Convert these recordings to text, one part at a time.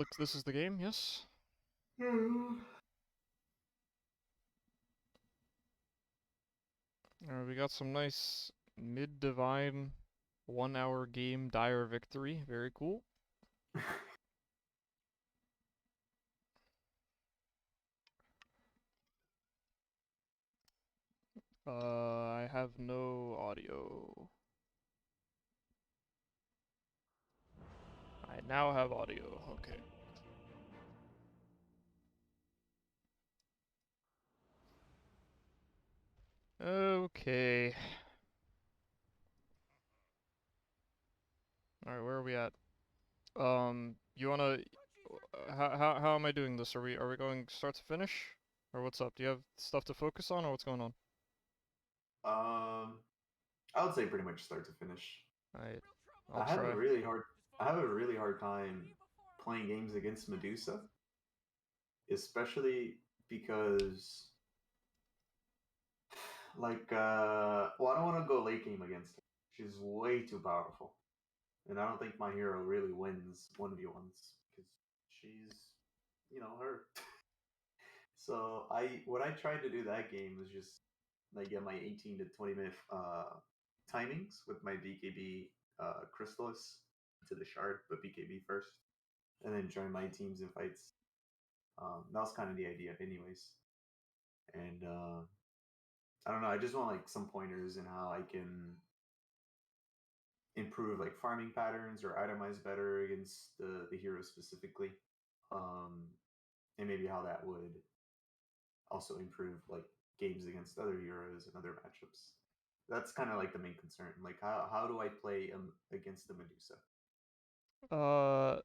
Looks this is the game, yes? We got some nice mid-divine 1 hour game dire victory. Very cool. I have no audio. I now have audio. Okay. Okay. Alright, where are we at? You wanna... How am I doing this? Are we going start to finish? Or what's up? Do you have stuff to focus on, or what's going on? Um, I would say pretty much start to finish. Alright, I'll I have a try. really hard I have a really hard time playing games against Medusa, especially because I don't want to go late game against her. She's way too powerful. And I don't think my hero really wins 1v1s because she's, her. So what I tried to do that game was just like get my 18 to 20 minute timings with my BKB Crystallis to the shard, but BKB first, and then join my teams in fights. That was kind of the idea, anyways. And I don't know. I just want like some pointers in how I can improve like farming patterns or itemize better against the hero specifically, um, and maybe how that would also improve like games against other heroes and other matchups. That's kind of like the main concern. Like how do I play against the Medusa Uh,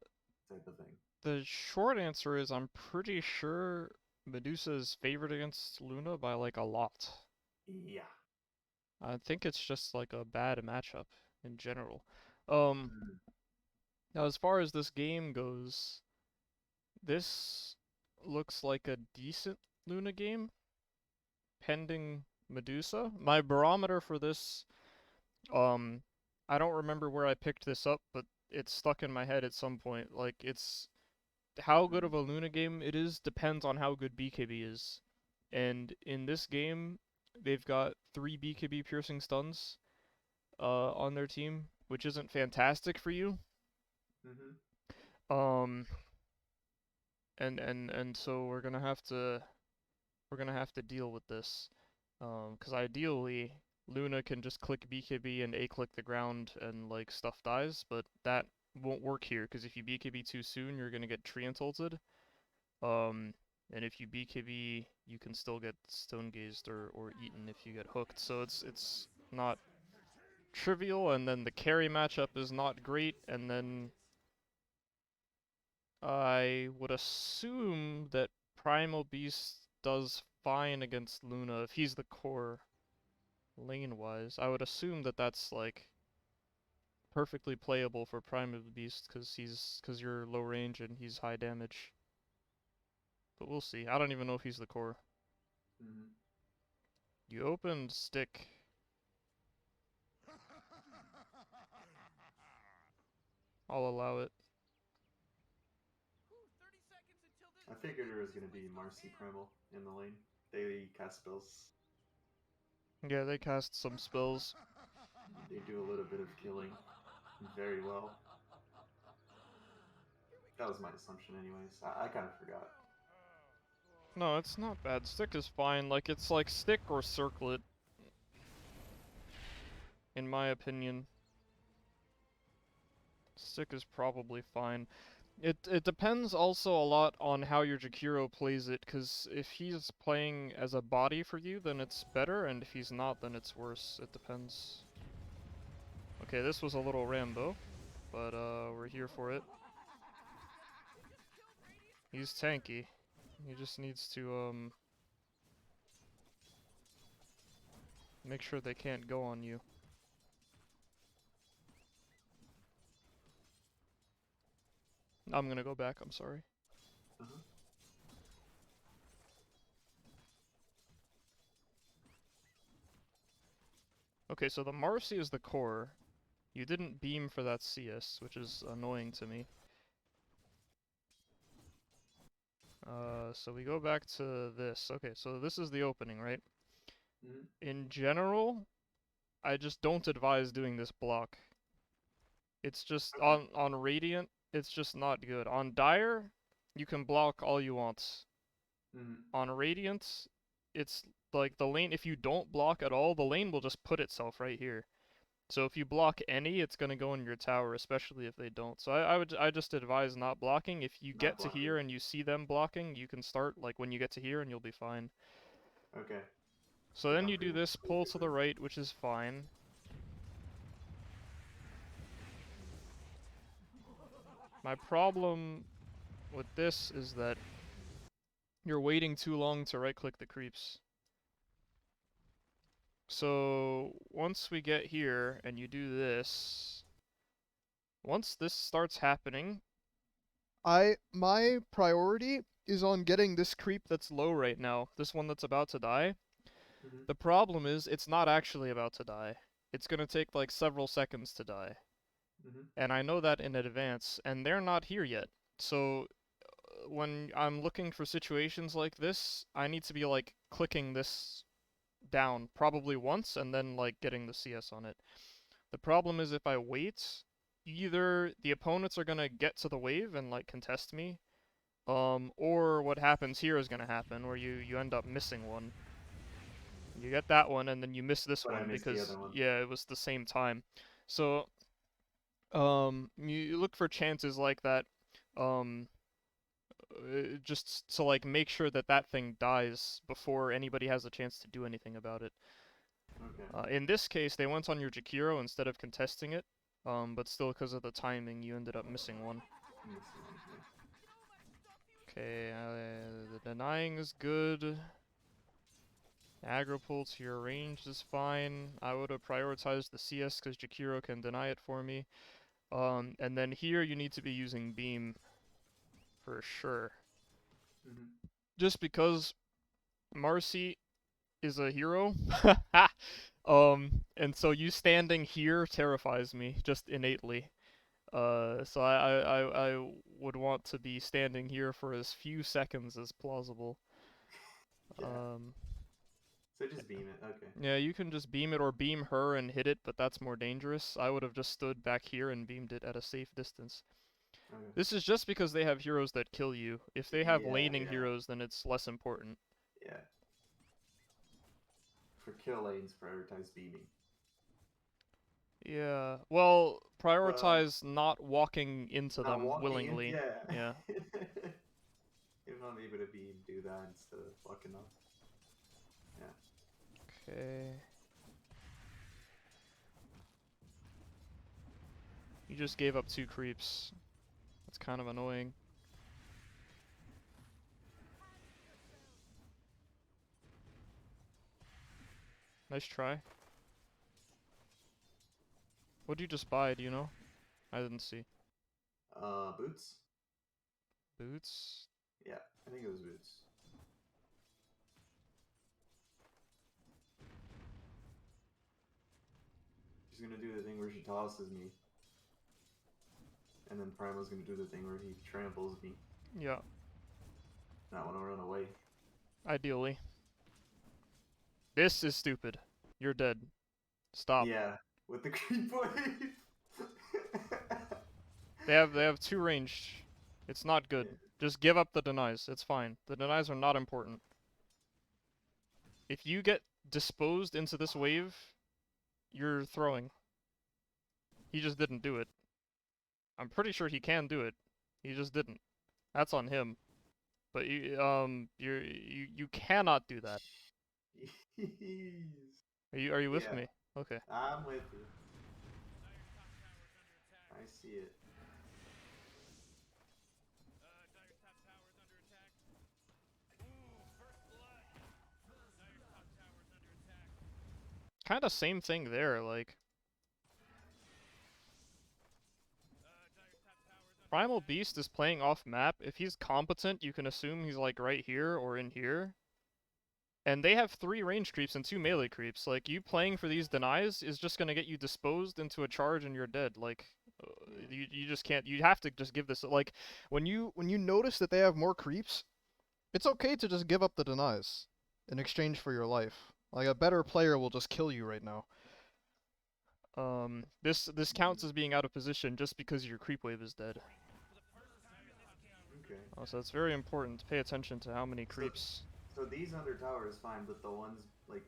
type of thing? the short answer is I'm pretty sure Medusa is favored against Luna by like a lot. Yeah. I think it's just like a bad matchup in general. Um, Mm. Now as far as this game goes, this looks like a decent Luna game, pending Medusa. My barometer for this, um, I don't remember where I picked this up, but it's stuck in my head at some point. Like, it's how good Mm. of a Luna game it is depends on how good BKB is. And in this game, they've got 3 BKB piercing stuns on their team, which isn't fantastic for you. Mm-hmm. Um, and so we're gonna have to deal with this. 'Cause ideally Luna can just click BKB and A click the ground and like stuff dies, but that won't work here because if you BKB too soon, you're gonna get treant ulted. Um, and if you BKB, you can still get stone gazed or eaten if you get hooked. So it's not trivial, and then the carry matchup is not great, and then I would assume that Primal Beast does fine against Luna if he's the core lane-wise. I would assume that that's like perfectly playable for Primal Beast because you're low range and he's high damage. But we'll see. I don't even know if he's the core. Mm-hmm. You opened stick. I'll allow it. I figured there was gonna be Marcy Primal in the lane. They cast spells. Yeah, they cast some spells. They do a little bit of killing very well. That was my assumption, anyways. I kind of forgot. No, it's not bad. Stick is fine. Like, it's like stick or circlet, in my opinion. Stick is probably fine. It depends also a lot on how your Jakiro plays it, because if he's playing as a body for you, then it's better, and if he's not, then it's worse. It depends. Okay, this was a little Rambo, but we're here for it. He's tanky. He just needs to make sure they can't go on you. I'm gonna go back, I'm sorry. Uh-huh. Okay, so the Marcy is the core. You didn't beam for that CS, which is annoying to me. So we go back to this. Okay, so this is the opening, right? Mhm. In general, I just don't advise doing this block. It's just Okay. on Radiant, it's just not good. On Dire, you can block all you want. Mhm. On Radiant, it's like the lane, if you don't block at all, the lane will just put itself right here. So if you block any, it's gonna go in your tower, especially if they don't. So I just advise not blocking. If you Not get to blocking. here and you see them blocking, you can start like when you get to here and you'll be fine. Okay. So Yeah, then you do pretty this pull to the good. right, which is fine. My problem with this is that you're waiting too long to right click the creeps. So once we get here and you do this, once this starts happening, my priority is on getting this creep that's low right now, this one that's about to die. Mhm. The problem is it's not actually about to die. It's gonna take like several seconds to die. Mhm. And I know that in advance, and they're not here yet. So when I'm looking for situations like this, I need to be like clicking this down probably once and then like getting the CS on it. The problem is if I wait, either the opponents are gonna get to the wave and like contest me, or what happens here is gonna happen where you end up missing one. You get that one and then you miss this But I one missed the because other one. yeah, it was the same time. So you look for chances like that, um, just to like make sure that that thing dies before anybody has a chance to do anything about it. Okay. In this case, they went on your Jakiro instead of contesting it, but still because of the timing, you ended up missing one. Missing one, yeah. Okay, the denying is good. Aggro pull to your range is fine. I would have prioritized the CS because Jakiro can deny it for me. And then here you need to be using Beam for sure. Mhm. Just because Marcy is a hero. And so you standing here terrifies me just innately. So I would want to be standing here for as few seconds as plausible. Yeah. Um, So just beam it. Okay. yeah, you can just beam it or beam her and hit it, but that's more dangerous. I would have just stood back here and beamed it at a safe distance. Okay. This is just because they have heroes that kill you. If they have Yeah, laning yeah, heroes, then it's less important. yeah. For kill lanes, prioritize beaming. Yeah, well, Well, prioritize not walking into not them walking in. willingly. Yeah. Yeah. If I'm able to beam, do that instead of fucking up. Yeah. Okay. You just gave up 2 creeps. That's kind of annoying. Nice try. What'd you just buy, do you know? I didn't see. Boots. Boots? Yeah, I think it was boots. She's gonna do the thing where she tosses me, and then Primal's gonna do the thing where he tramples me. Yeah, And I want to run away. ideally. This is stupid. You're dead. Stop. Yeah, with the creep wave. They have 2 ranged. It's not good. Yeah. Just give up the denies. It's fine. The denies are not important. If you get disposed into this wave, you're throwing. He just didn't do it. I'm pretty sure he can do it. He just didn't. That's on him. But you cannot do that. Jeez. Are you with Yeah, me? Okay. I'm with you. I see it. Kind of same thing there, like Primal Beast is playing off map. If he's competent, you can assume he's like right here or in here. And they have 3 range creeps and 2 melee creeps. Like, you playing for these denies is just gonna get you disposed into a charge and you're dead. Like, you just can't. You have to just give this. Like, when you notice that they have more creeps, It's okay to just give up the denies in exchange for your life. Like, a better player will just kill you right now. This counts as being out of position just because your creep wave is dead. Okay. So it's very important to pay attention to how many So, creeps. so these under tower is fine, but the ones like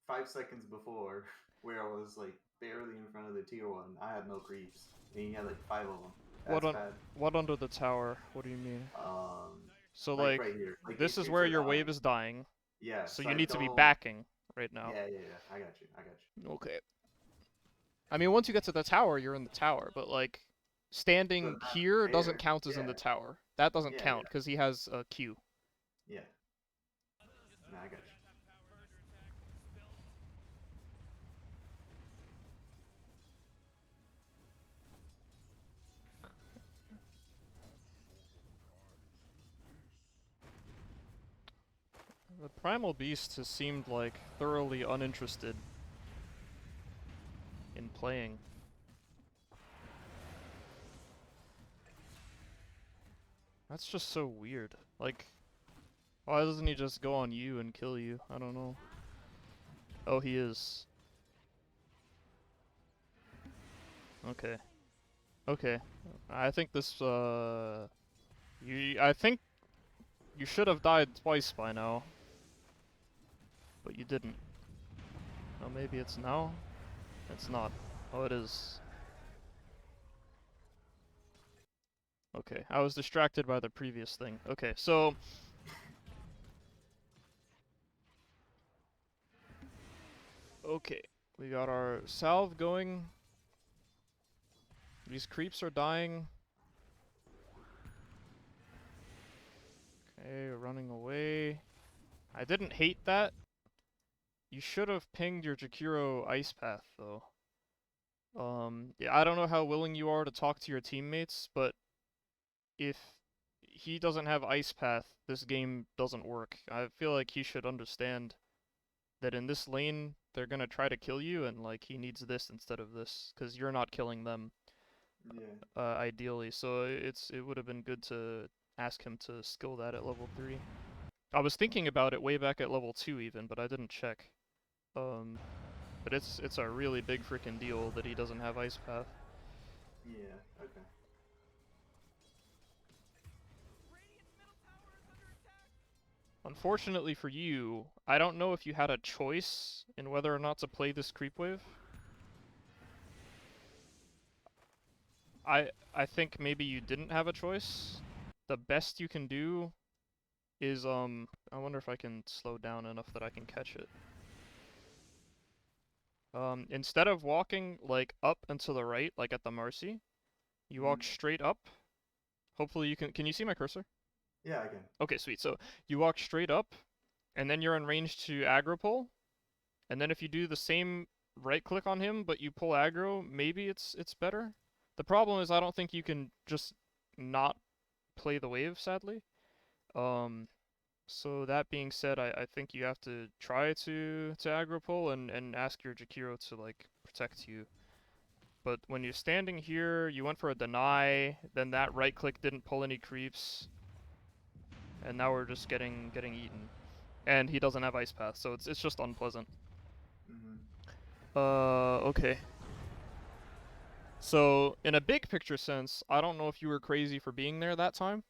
5 seconds before, where I was like barely in front of the tier 1, I had no creeps, and he had like 5 of them. That's bad. What under the tower? What do you mean? So Like like, right here, like this is creeps where are your dying. wave is dying. Yeah, So so you I need to be don't. backing right now. Yeah. I got you. Okay. I mean, once you get to the tower, you're in the tower, but like, So standing not here doesn't there. count as in the tower. That doesn't Yeah, count because he has a Q. yeah. Nah, I got you. The Primal Beast has seemed like thoroughly uninterested in playing. That's just so weird. Like, why doesn't he just go on you and kill you? I don't know. Oh, he is. Okay. Okay. I think this, I think you should have died twice by now. But you didn't. Oh, maybe it's now? It's not. Oh, it is. Okay, I was distracted by the previous thing. Okay, so... Okay, we got our salve going. These creeps are dying. Okay, running away. I didn't hate that. You should have pinged your Jakiro ice path, though. Yeah, I don't know how willing you are to talk to your teammates, but if he doesn't have ice path, this game doesn't work. I feel like he should understand that in this lane, they're gonna try to kill you, and like he needs this instead of this, because you're not killing them. Yeah. Ideally, so it would have been good to ask him to skill that at level 3. I was thinking about it way back at level 2 even, but I didn't check. But it's a really big freaking deal that he doesn't have ice path. Yeah. Okay. Unfortunately for you, I don't know if you had a choice in whether or not to play this creep wave. I think maybe you didn't have a choice. The best you can do is I wonder if I can slow down enough that I can catch it. Instead of walking like up and to the right, like at the Marcy, you walk straight up. Hopefully you can you see my cursor? Yeah, I can. Okay, sweet. So you walk straight up, and then you're in range to aggro pull. And then if you do the same right click on him, but you pull aggro, maybe it's better. The problem is I don't think you can just not play the wave, sadly. So that being said, I think you have to try to aggro pull and ask your Jakiro to like protect you. But when you're standing here, you went for a deny, then that right click didn't pull any creeps. And now we're just getting eaten. And he doesn't have ice path, so it's just unpleasant. Okay. So, in a big picture sense, I don't know if you were crazy for being there that time.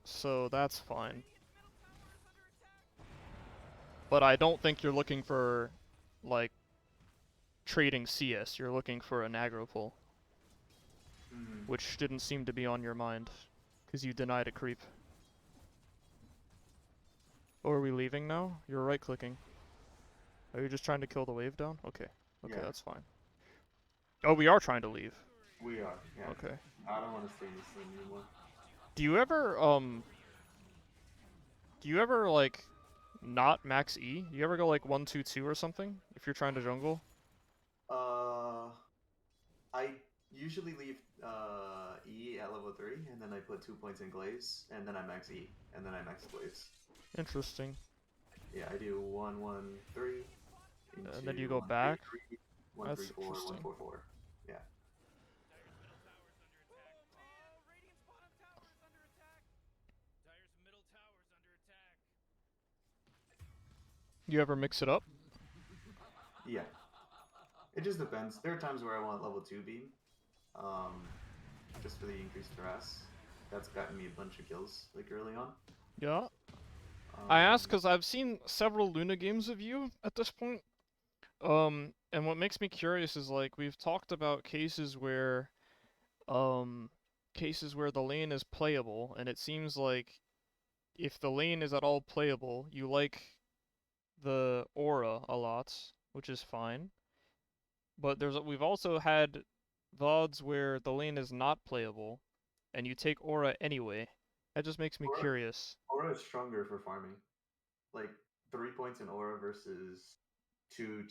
So that's fine. But I don't think you're looking for, like, trading CS. You're looking for an aggro pull. Which didn't seem to be on your mind. Because you denied a creep. Oh, are we leaving now? You're right-clicking. Are you just trying to kill the wave down? Okay. Okay, Yeah. that's fine. Oh, we are trying to leave. We are, yeah. Okay. I don't want to stay in this lane anymore. Do you ever, like, not max E? Do you ever go, like, 1-2-2 or something? If you're trying to jungle? I usually leave E at level 3, and then I put 2 points in Glaze, and then I max E, and then I max Glaze. Interesting. Yeah, I do 1-1-3. And then you go back? 1-3-3, 1-3-4, 1-4-4. Yeah. You ever mix it up? Yeah, it just depends. There are times where I want level 2 beam, um, just for the increased harass. That's gotten me a bunch of kills, like early on. Yeah. I asked Um, because I've seen several Luna games of you at this point. And what makes me curious is like we've talked about um, cases where the lane is playable, and it seems like if the lane is at all playable, you like the aura a lot, which is fine. But we've also had VODs where the lane is not playable, and you take aura anyway. That just makes me aura, curious. aura is stronger for farming. Like 3 points in aura versus 2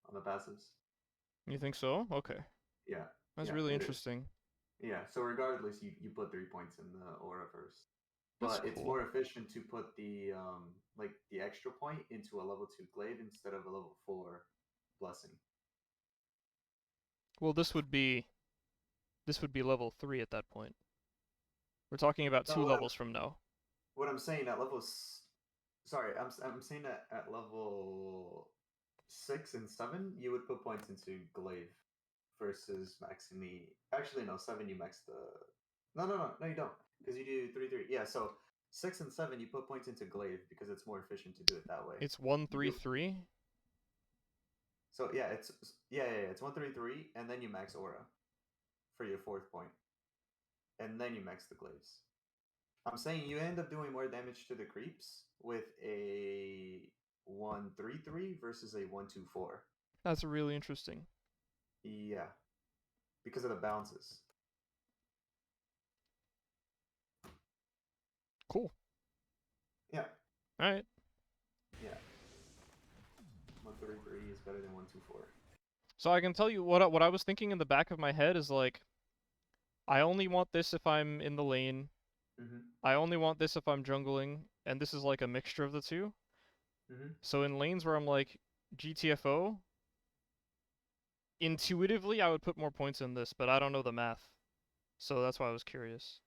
on the passives. You think so? Okay. Yeah, That's yeah, really it is. interesting. Yeah, so regardless, you put 3 points in the aura first. That's But it's cool. more efficient to put the like the extra point into a level 2 glaive instead of a level 4 blessing. Well, this would be level 3 at that point. We're talking about No, 2 levels from now. what I'm saying at sorry, I'm saying that at level 6 and 7 you would put points into glaive versus maxing the. Actually, no, 7 you max the. No, you don't, because you do 3 3. Yeah, so 6 and 7 you put points into glaive because it's more efficient to do it that way. It's 1 3 You 3. So yeah, it's 1 3 3, and then you max aura for your fourth point, and then you max the glaives. I'm saying you end up doing more damage to the creeps with a 1 3 3 versus a 1 2 4. That's really interesting. Yeah, because of the bounces. Cool. Yeah, All right. yeah. 1 3 3 is better than 1 2 4. So I can tell you what I was thinking in the back of my head is like I only want this if I'm in the lane. Mm-hmm. I only want this if I'm jungling, and this is like a mixture of the two. Mm-hmm. So in lanes where I'm like GTFO, intuitively I would put more points in this, but I don't know the math. So that's why I was curious.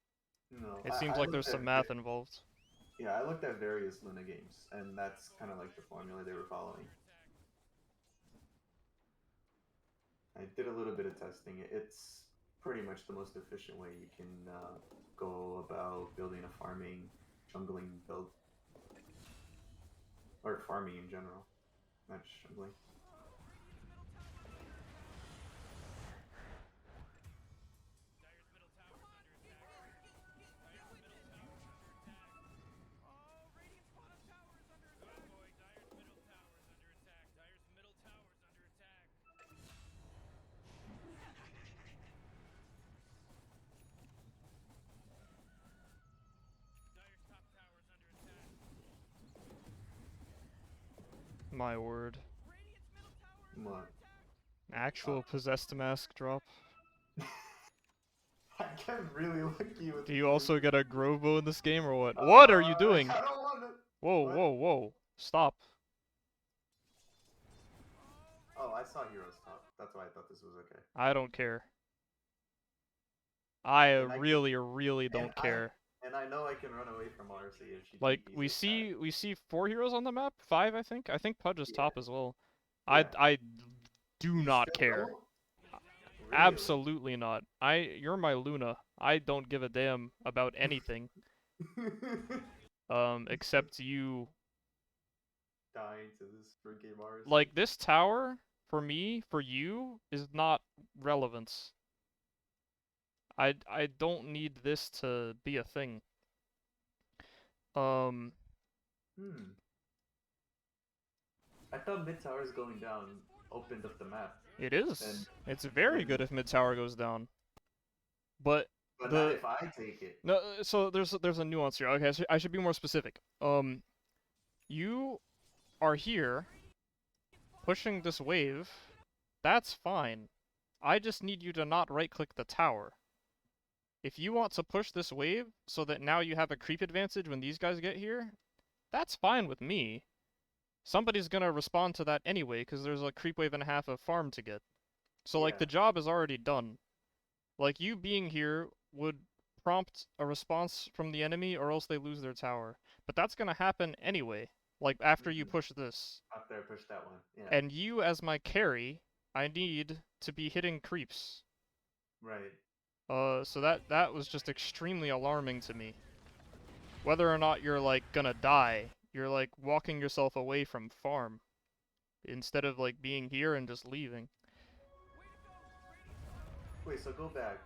No, It seems I like looked there's at some math involved. yeah, I looked at various Luna games, and that's kind of like the formula they were following. I did a little bit of testing. It's pretty much the most efficient way you can go about building a farming, jungling build, or farming in general, not just jungling. My word. What? Actual possessed mask drop. I get really lucky with Do these you also things. get a Grovo in this game or what? What are you doing? I don't want it. Whoa, What? whoa, whoa. Stop. Oh, I saw Heroes top. That's why I thought this was okay. I don't care. I And I can, really, really and don't I, care. and I know I can run away from RC if she Like TPs we it back. see 4 heroes on the map, 5 I think. I think Pudge is Yeah, top as well. yeah. I do You not still care. don't? Really? Absolutely not. You're my Luna. I don't give a damn about anything. Except you. Dying to this freaking RC. Like this tower for me, for you, is not relevance. I don't need this to be a thing. Um, Hmm. I thought mid towers going down opened up the map. it Then, is. It's very then, good if mid tower goes down. But but not the if I take it. no, so there's a nuance here. Okay, I should be more specific. You are here pushing this wave. That's fine. I just need you to not right-click the tower. If you want to push this wave so that now you have a creep advantage when these guys get here, that's fine with me. Somebody's gonna respond to that anyway, because there's a creep wave and a half of farm to get. So, like, Yeah. the job is already done. Like, you being here would prompt a response from the enemy, or else they lose their tower. But that's gonna happen anyway. Like after you Mhm. push this. After I push that one. Yeah. And you as my carry, I need to be hitting creeps. Right. So that was just extremely alarming to me. Whether or not you're like gonna die, you're like walking yourself away from farm instead of like being here and just leaving. Wait, so go back.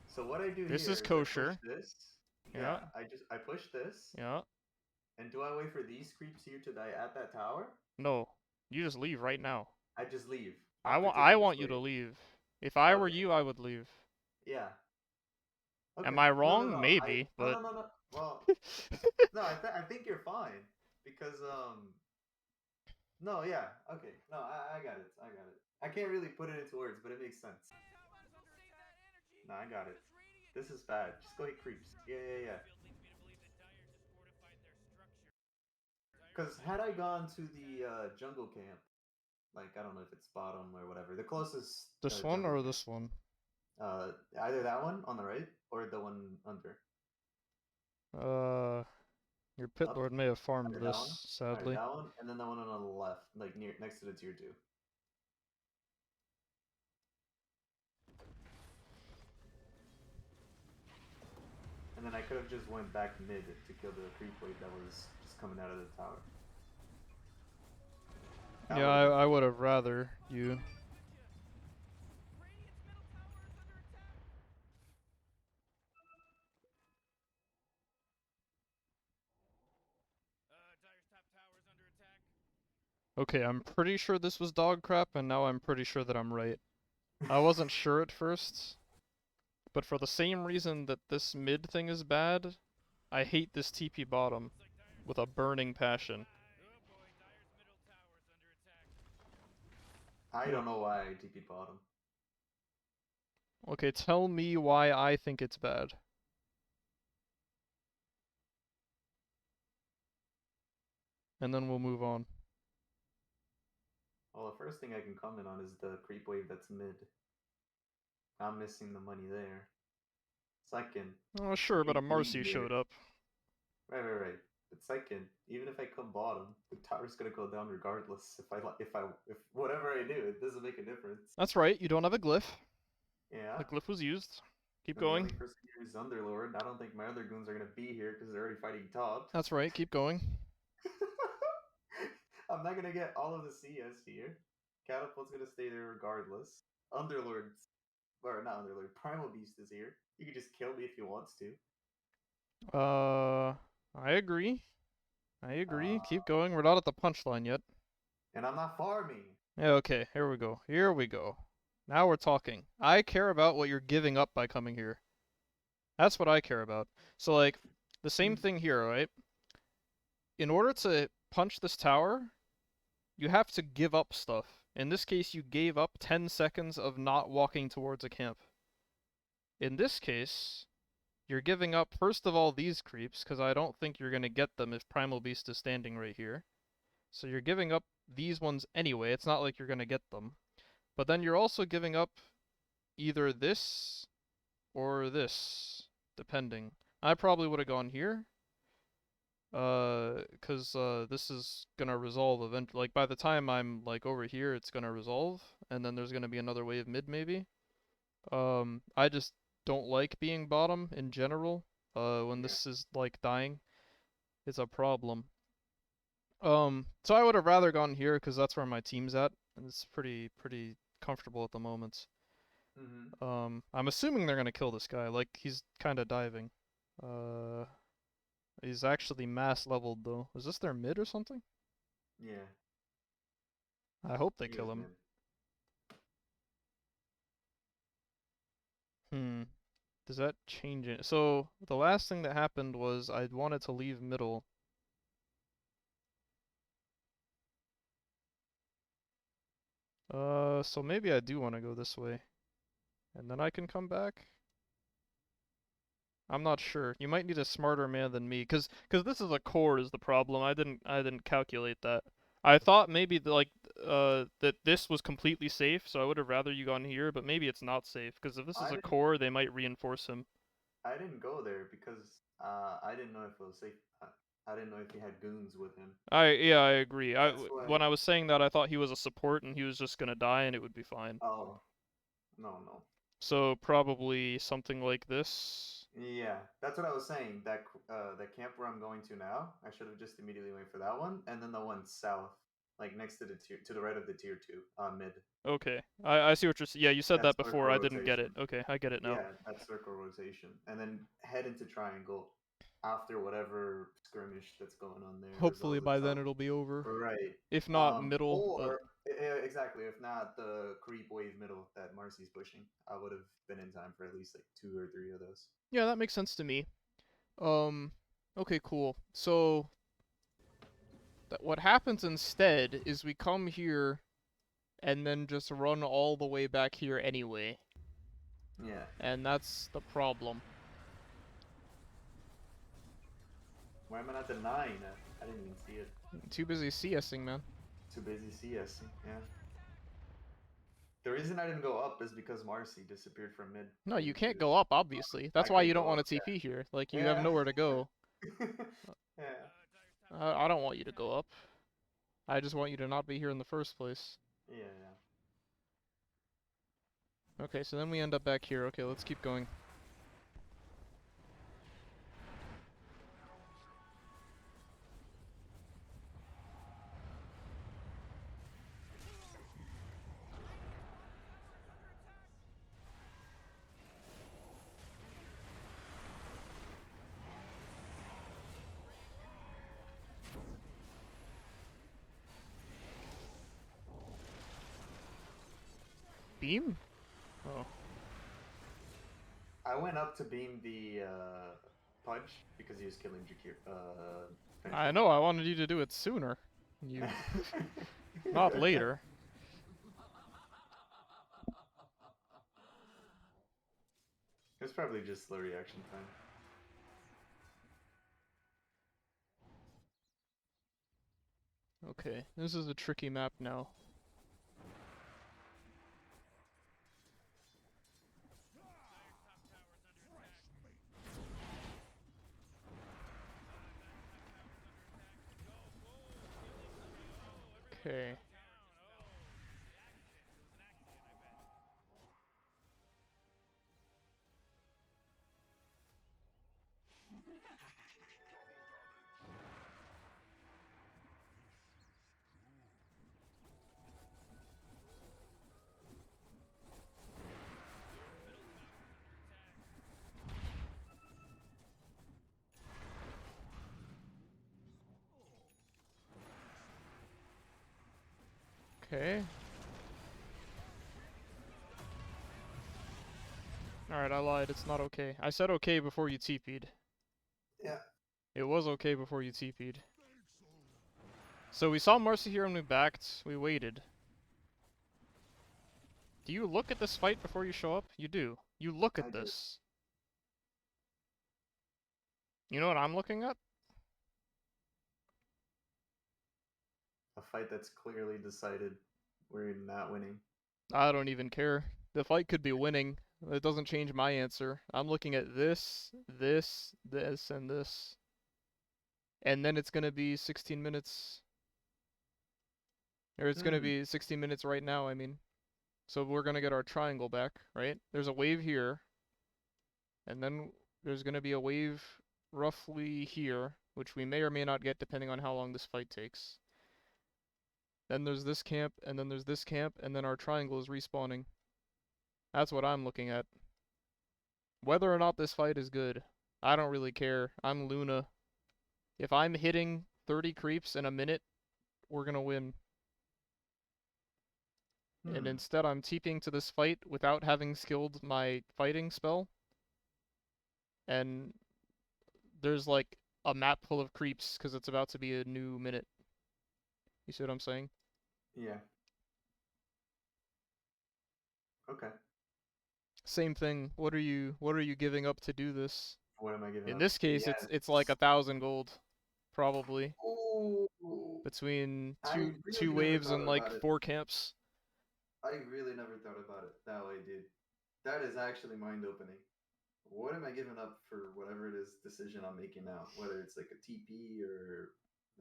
So what I do This is here is I push kosher. this. Yeah, Yeah, I push this. yeah. And do I wait for these creeps here to die at that tower? No, you just leave right now. I just leave I after want I taking this want you to wave. leave. If I were Okay. you, I would leave. Yeah. Am Okay. I No, no, wrong? no. Maybe, No, but no, no, no. Well, no. I think you're fine because No, yeah. Okay. No, I got it. I got it. I can't really put it into words, but it makes sense. No, I got it. This is bad. Just go eat creeps. Yeah, yeah, yeah. Because had I gone to the jungle camp, like I don't know if it's bottom or whatever, the closest this one jungle or camp, this one? either that one on the right or the one under. Uh, your pit Up, lord may have farmed either that one. this, All right, sadly. that one, and then the one on the left, like near next to the tier two. And then I could have just went back mid to kill the creep wave that was just coming out of the tower. That Yeah, would have been I would have rather you. Okay, I'm pretty sure this was dog crap, and now I'm pretty sure that I'm right. I wasn't sure at first, but for the same reason that this mid thing is bad, I hate this TP bottom with a burning passion. I Yeah. don't know why I TP'd bottom. Okay, tell me why I think it's bad. And then we'll move on. Well, the first thing I can comment on is the creep wave that's mid. I'm missing the money there. Second, Oh, sure, but a you bleed Marcy here. showed up. Right. But second, even if I come bottom, the tower's gonna go down regardless. If whatever I do, it doesn't make a difference. That's right, you don't have a glyph. Yeah. The glyph was used. Keep And the going. only person here is Underlord. I don't think my other goons are gonna be here because they're already fighting top. That's right, keep going. I'm not gonna get all of the CS here. Catapult's gonna stay there regardless. Underlord's or not Underlord, Primal Beast is here. You can just kill me if he wants to. I agree. I agree. Uh, Keep going. We're not at the punchline yet. and I'm not farming. Yeah, okay, here we go. Here we go. Now we're talking. I care about what you're giving up by coming here. That's what I care about. So, like, the same thing here, right? In order to punch this tower, you have to give up stuff. In this case, you gave up 10 seconds of not walking towards a camp. In this case, you're giving up, first of all, these creeps, because I don't think you're going to get them if Primal Beast is standing right here. So you're giving up these ones anyway. It's not like you're going to get them. But then you're also giving up either this or this, depending. I probably would have gone here. Because this is gonna resolve eventually. Like, by the time I'm, like, over here, it's gonna resolve. And then there's gonna be another wave mid, maybe. I just don't like being bottom in general. When Yeah. this is, like, dying. It's a problem. So I would have rather gone here because that's where my team's at, and it's pretty comfortable at the moment. I'm assuming they're gonna kill this guy. Like, he's kind of diving. Uh, he's actually mass leveled though. Is this their mid or something? Yeah. I hope they He kill was him. mid. Does that change it? So the last thing that happened was I wanted to leave middle. So maybe I do want to go this way. And then I can come back? I'm not sure. You might need a smarter man than me, cause this is a core is the problem. I didn't calculate that. I thought maybe that this was completely safe, so I would have rather you gone here, but maybe it's not safe, cause if this is I a didn't core, they might reinforce him. I didn't go there because I didn't know if it was safe. I didn't know if he had goons with him. Yeah, I agree. That's why. When I was saying that, I thought he was a support and he was just gonna die and it would be fine. Oh, no, no. So probably something like this. Yeah, that's what I was saying. The camp where I'm going to now, I should have just immediately went for that one, and then the one south, like next to the right of the tier 2, mid. Okay, I see what you're. Yeah, you said That that before. circle I didn't get it. rotation. Okay, I get it now. Yeah, that circle rotation, and then head into triangle after whatever skirmish that's going on there Hopefully resolves by then itself. it'll be over. Right. If not middle, but Or exactly, if not the creep wave middle that Marcy's pushing, I would have been in time for at least like 2 or 3 of those. yeah, that makes sense to me. Um, okay, cool. So what happens instead is we come here and then just run all the way back here anyway. Yeah. And that's the problem. Why am I not the 9? I didn't even see it. Too busy CSing, man. Too busy CS. Yeah. The reason I didn't go up is because Marcy disappeared from mid. No, you into can't this. go up, obviously. That's I why could you don't go want up, to TP here. Like, you have yeah. nowhere to go. Yeah. I don't want you to go up. I just want you to not be here in the first place. Yeah, yeah. Okay, so then we end up back here. Okay, let's keep going. Beam? Oh. I went up to beam the Pudge because he was killing Jakir. I know, I wanted you to do it sooner. You... not later. It's probably just slow reaction time. Okay, this is a tricky map now. Okay. Okay. Alright, I lied. It's not okay. I said okay before you TP'd. Yeah. It was okay before you TP'd. So we saw Marcy here and we backed. We waited. Do you look at this fight before you show up? You do. You look I at did. this. You know what I'm looking at? A fight that's clearly decided we're not winning. I don't even care. The fight could be winning. It doesn't change my answer. I'm looking at this, this, this, and this. And then it's gonna be 16 minutes. Or it's gonna be 16 minutes right now, I mean. So we're gonna get our triangle back, right? There's a wave here. And then there's gonna be a wave roughly here, which we may or may not get depending on how long this fight takes. Then there's this camp, and then there's this camp, and then our triangle is respawning. That's what I'm looking at. Whether or not this fight is good, I don't really care. I'm Luna. If I'm hitting 30 creeps in a minute, we're gonna win. And instead I'm TPing to this fight without having skilled my fighting spell. And there's like a map full of creeps because it's about to be a new minute. You see what I'm saying? Yeah. Okay. Same thing. What are you giving up to do this? What am I giving In up? this case, Yeah, it's like 1,000 gold, probably, Ooh. between I two really never waves thought and like about it. 4 camps. I really never thought about it that way, dude. That is actually mind opening. What am I giving up for whatever it is decision I'm making now? Whether it's like a TP or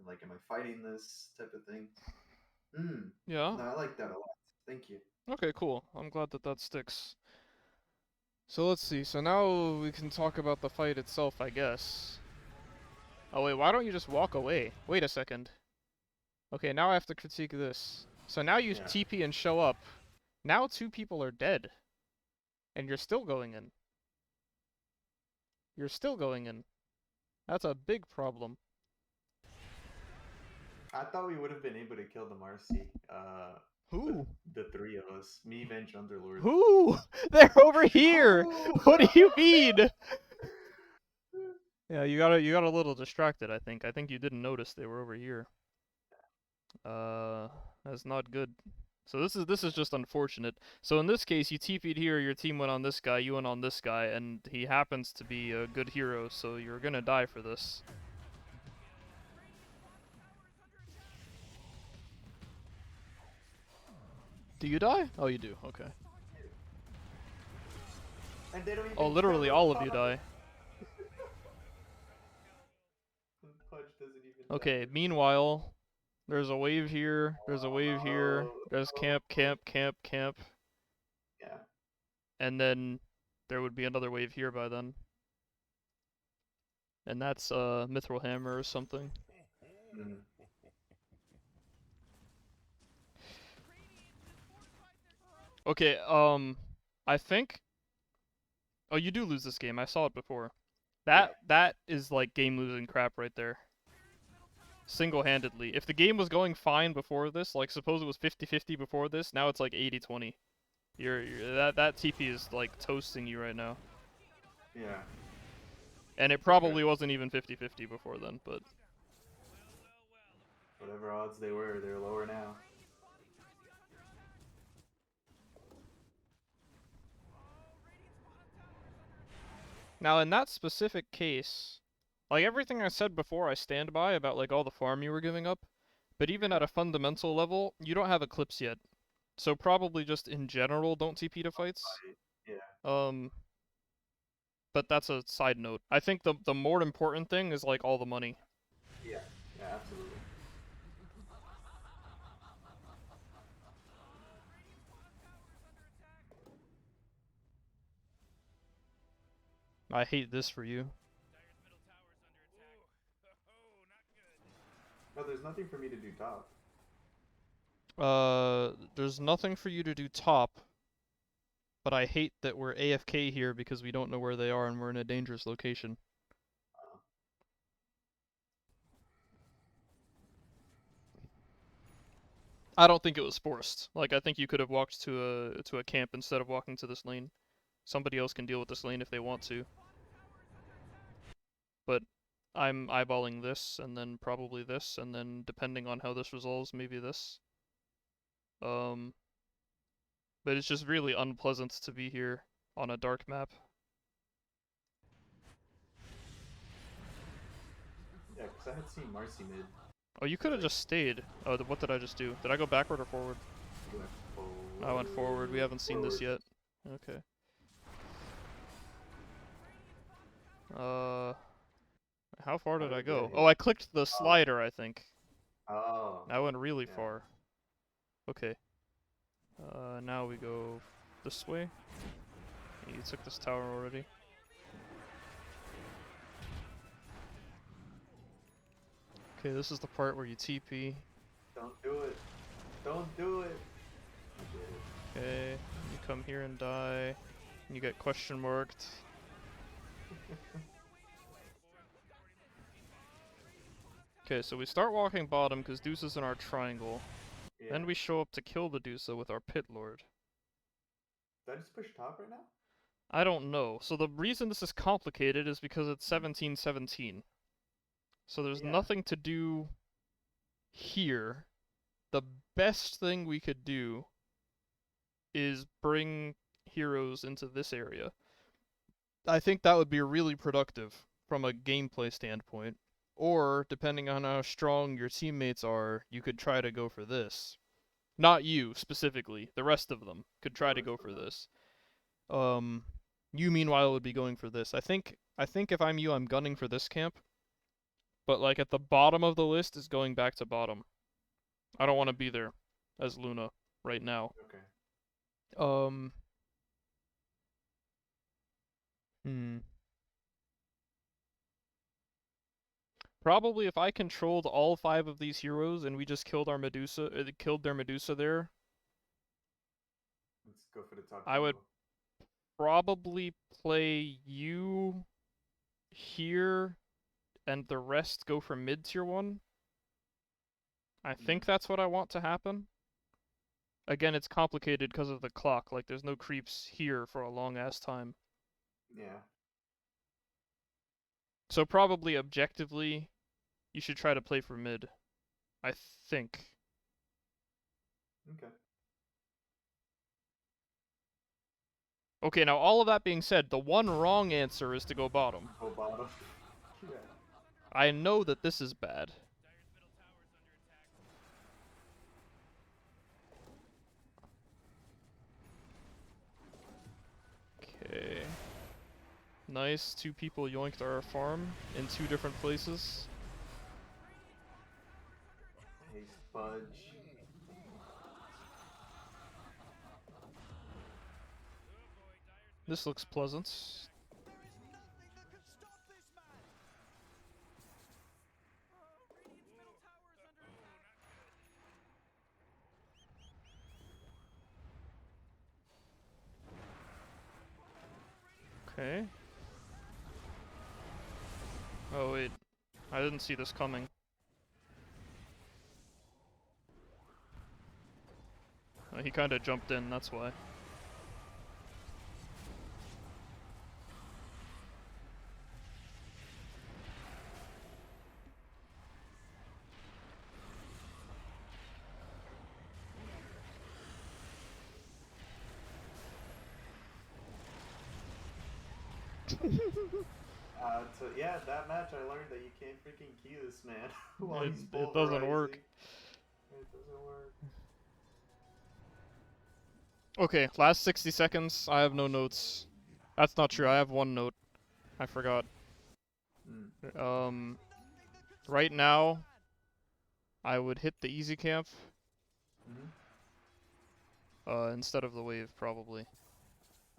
like, am I fighting this type of thing? Hmm. Yeah. No, I like that a lot. Thank you. Okay, cool. I'm glad that that sticks. So let's see. So now we can talk about the fight itself, I guess. Oh wait, why don't you just walk away? Wait a second. Okay, now I have to critique this. So now you Yeah. TP and show up. Now 2 people are dead. And you're still going in. You're still going in. That's a big problem. I thought we would have been able to kill the Marcy. The Who? the three of us, me, Venge, Underlord. Who? They're over here! What do you mean? Yeah, you got a little distracted, I think. I think you didn't notice they were over here. That's not good. So this is just unfortunate. So in this case, you TP'd here, your team went on this guy, you went on this guy, and he happens to be a good hero, so you're gonna die for this. Do you die? Oh, you do. Okay. And they don't even Oh, literally kill all the of you Pudge. die. Pudge doesn't even Okay, die. meanwhile, there's a wave here, there's a wave here, Oh, there's camp, oh. camp, camp, camp, Yeah. and then there would be another wave here by then. And that's Mithril Hammer or something. Mm. Okay, I think... Oh, you do lose this game. I saw it before. Yeah. That is like game-losing crap right there. Single-handedly. If the game was going fine before this, like suppose it was 50-50 before this, now it's like 80-20. That TP is like toasting you right now. Yeah. And it Okay. probably wasn't even 50-50 before then, but... Whatever odds they were, they're lower now. Now, in that specific case, like everything I said before I stand by about like all the farm you were giving up, but even at a fundamental level, you don't have Eclipse yet. So probably just in general don't TP to fights. Yeah. Um, but that's a side note. I think the more important thing is like all the money. Yeah. Yeah, absolutely. I hate this for you. No, there's nothing for me to do top. There's nothing for you to do top, but I hate that we're AFK here because we don't know where they are and we're in a dangerous location. I don't think it was forced. Like I think you could have walked to a camp instead of walking to this lane. Somebody else can deal with this lane if they want to. But I'm eyeballing this and then probably this and then depending on how this resolves, maybe this. But it's just really unpleasant to be here on a dark map. Yeah, because I had seen Marcy mid. Oh, you could have just stayed. Oh, what did I just do? Did I go backward or forward? He went forward. I went forward. We haven't seen this yet. Okay. How far did I go? Oh, I clicked the slider, I think. Oh. I went really Yeah. far. Okay. Now we go this way. You took this tower already. Okay, this is the part where you TP. Don't do it. Don't do it. Okay, you come here and die. You get question marked. Okay, so we start walking bottom because Deuce is in our triangle. Yeah. Then we show up to kill the Deuce with our Pit Lord. Did I just push top right now? I don't know. So the reason this is complicated is because it's 17-17. So there's Yeah. nothing to do here. The best thing we could do is bring heroes into this area. I think that would be really productive from a gameplay standpoint. Or, depending on how strong your teammates are, you could try to go for this. Not you, specifically. The rest of them could try to go for this. You meanwhile would be going for this. I think if I'm you, I'm gunning for this camp. But like at the bottom of the list is going back to bottom. I don't want to be there as Luna right now. Okay. Um. Hmm. Probably if I controlled all 5 of these heroes and we just killed our Medusa, killed their Medusa there, Let's go for the top I would jungle. probably play you here and the rest go for mid tier 1. I think that's what I want to happen. Again, it's complicated because of the clock. Like, there's no creeps here for a long ass time. Yeah. So probably objectively, you should try to play for mid. I think. Okay. Okay, now all of that being said, the one wrong answer is to go bottom. Go bottom. Yeah. I know that this is bad. Okay. Nice, 2 people yoinked our farm in 2 different places. Hey, Fudge. This looks pleasant. Okay. Oh wait, I didn't see this coming. He kinda jumped in, that's why. So yeah, that match I learned that you can't freaking key this man while he's It doesn't work. pulverizing. It doesn't work. Okay, last 60 seconds. I have no notes. That's not true. I have 1 note. I forgot. Mm. Right now, I would hit the easy camp instead of the wave, probably.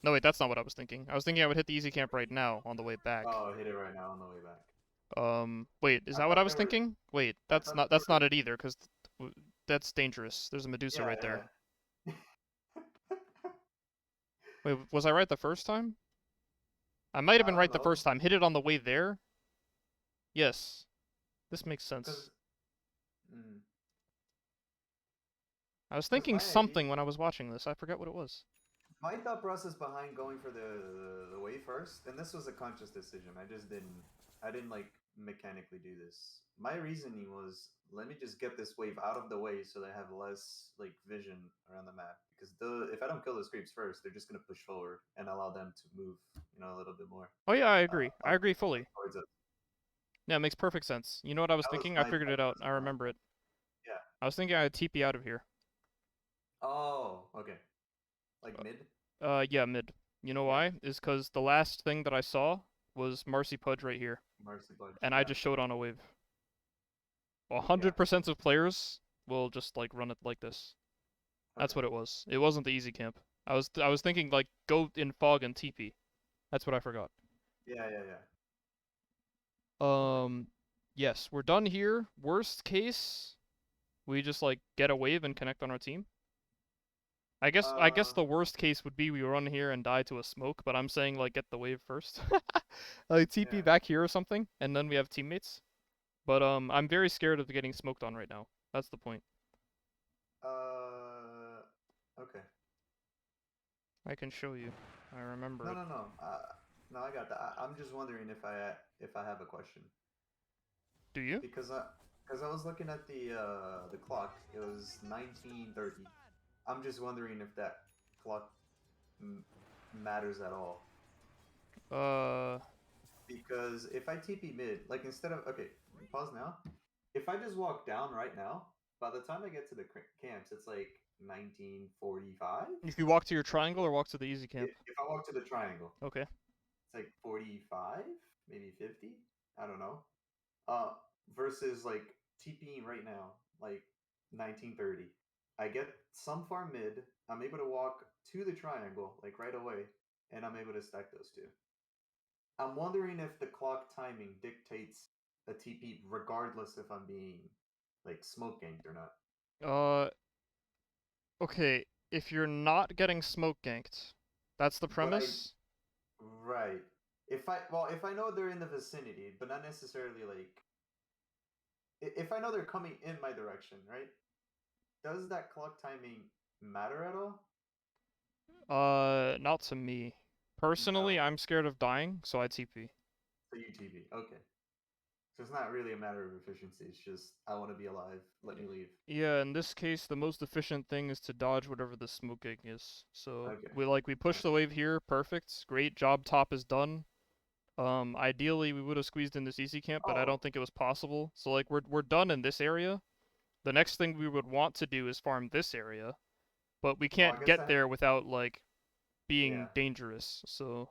No, wait, that's not what I was thinking. I was thinking I would hit the easy camp right now on the way back. Oh, hit it right now on the way back. Wait, is I that what I thought was they were. thinking? Wait, I that's thought not they that's were. not it either, because that's dangerous. There's a Medusa Yeah, right there. yeah. Wait, was I right the first time? I might have I been don't right the know. first time. Hit it on the way there? Yes. This makes Cause, sense. mm, I was 'cause thinking something when I was watching this. I forget what it was. my thought process behind going for the way first, and this was a conscious decision. I didn't like mechanically do this. My reasoning was, let me just get this wave out of the way so they have less like vision around the map. Because if I don't kill those creeps first, they're just gonna push forward and allow them to move, a little bit more Oh yeah, I agree. I up agree fully. towards us. Yeah, it makes perfect sense. You know what I was That was thinking? I my figured thought it out. process I behind remember it. it. Yeah. I was thinking I'd TP out of here. Oh, okay. Like mid. Yeah, mid. You know Yeah. why? Is because the last thing that I saw was Marcy Pudge right here, Mercy Budge. and I Yeah. just showed on a wave. Yeah. 100% of players will just like run it like this. That's Okay. what it was. It wasn't the easy camp. I was thinking like go in fog and TP. That's what I forgot. Yeah. Yeah. Yeah. Um, yes, we're done here. Worst case, we just like get a wave and connect on our team. I guess Uh. the worst case would be we run here and die to a smoke, but I'm saying like get the wave first. Like TP Yeah. back here or something, and then we have teammates. But I'm very scared of getting smoked on right now. That's the point. Okay. I can show you. I remember No, it. no, no. No, I got that. I'm just wondering if I have a question Do you? because I was looking at the clock. It was 19:30. I'm just wondering if that clock m matters at all. Uh, Because if I TP mid, like instead of okay, pause now. If I just walk down right now, by the time I get to the camps, it's like 1945. If you walk to your triangle or walk to the easy camp. If I walk to the triangle, Okay. it's like 45, maybe 50. I don't know. Versus like TPing right now, like 1930. I get some far mid. I'm able to walk to the triangle like right away, and I'm able to stack those two. I'm wondering if the clock timing dictates a TP regardless if I'm being like smoke ganked or not. Okay. If you're not getting smoke ganked, that's the But premise. right. If I know they're in the vicinity, but not necessarily like if I know they're coming in my direction, right? Does that clock timing matter at all? Not to me. Personally, No. I'm scared of dying, so I TP. So UTV. Okay. So it's not really a matter of efficiency. It's just I want to be alive. Let me leave. Yeah, in this case, the most efficient thing is to dodge whatever the smoking is. So Okay. we push the wave here, perfect. Great job, top is done. Ideally we would have squeezed in this easy camp, but I Oh, don't think it was possible. So like we're done in this area. The next thing we would want to do is farm this area, but we well, I can't guess get there without like yeah. being dangerous. So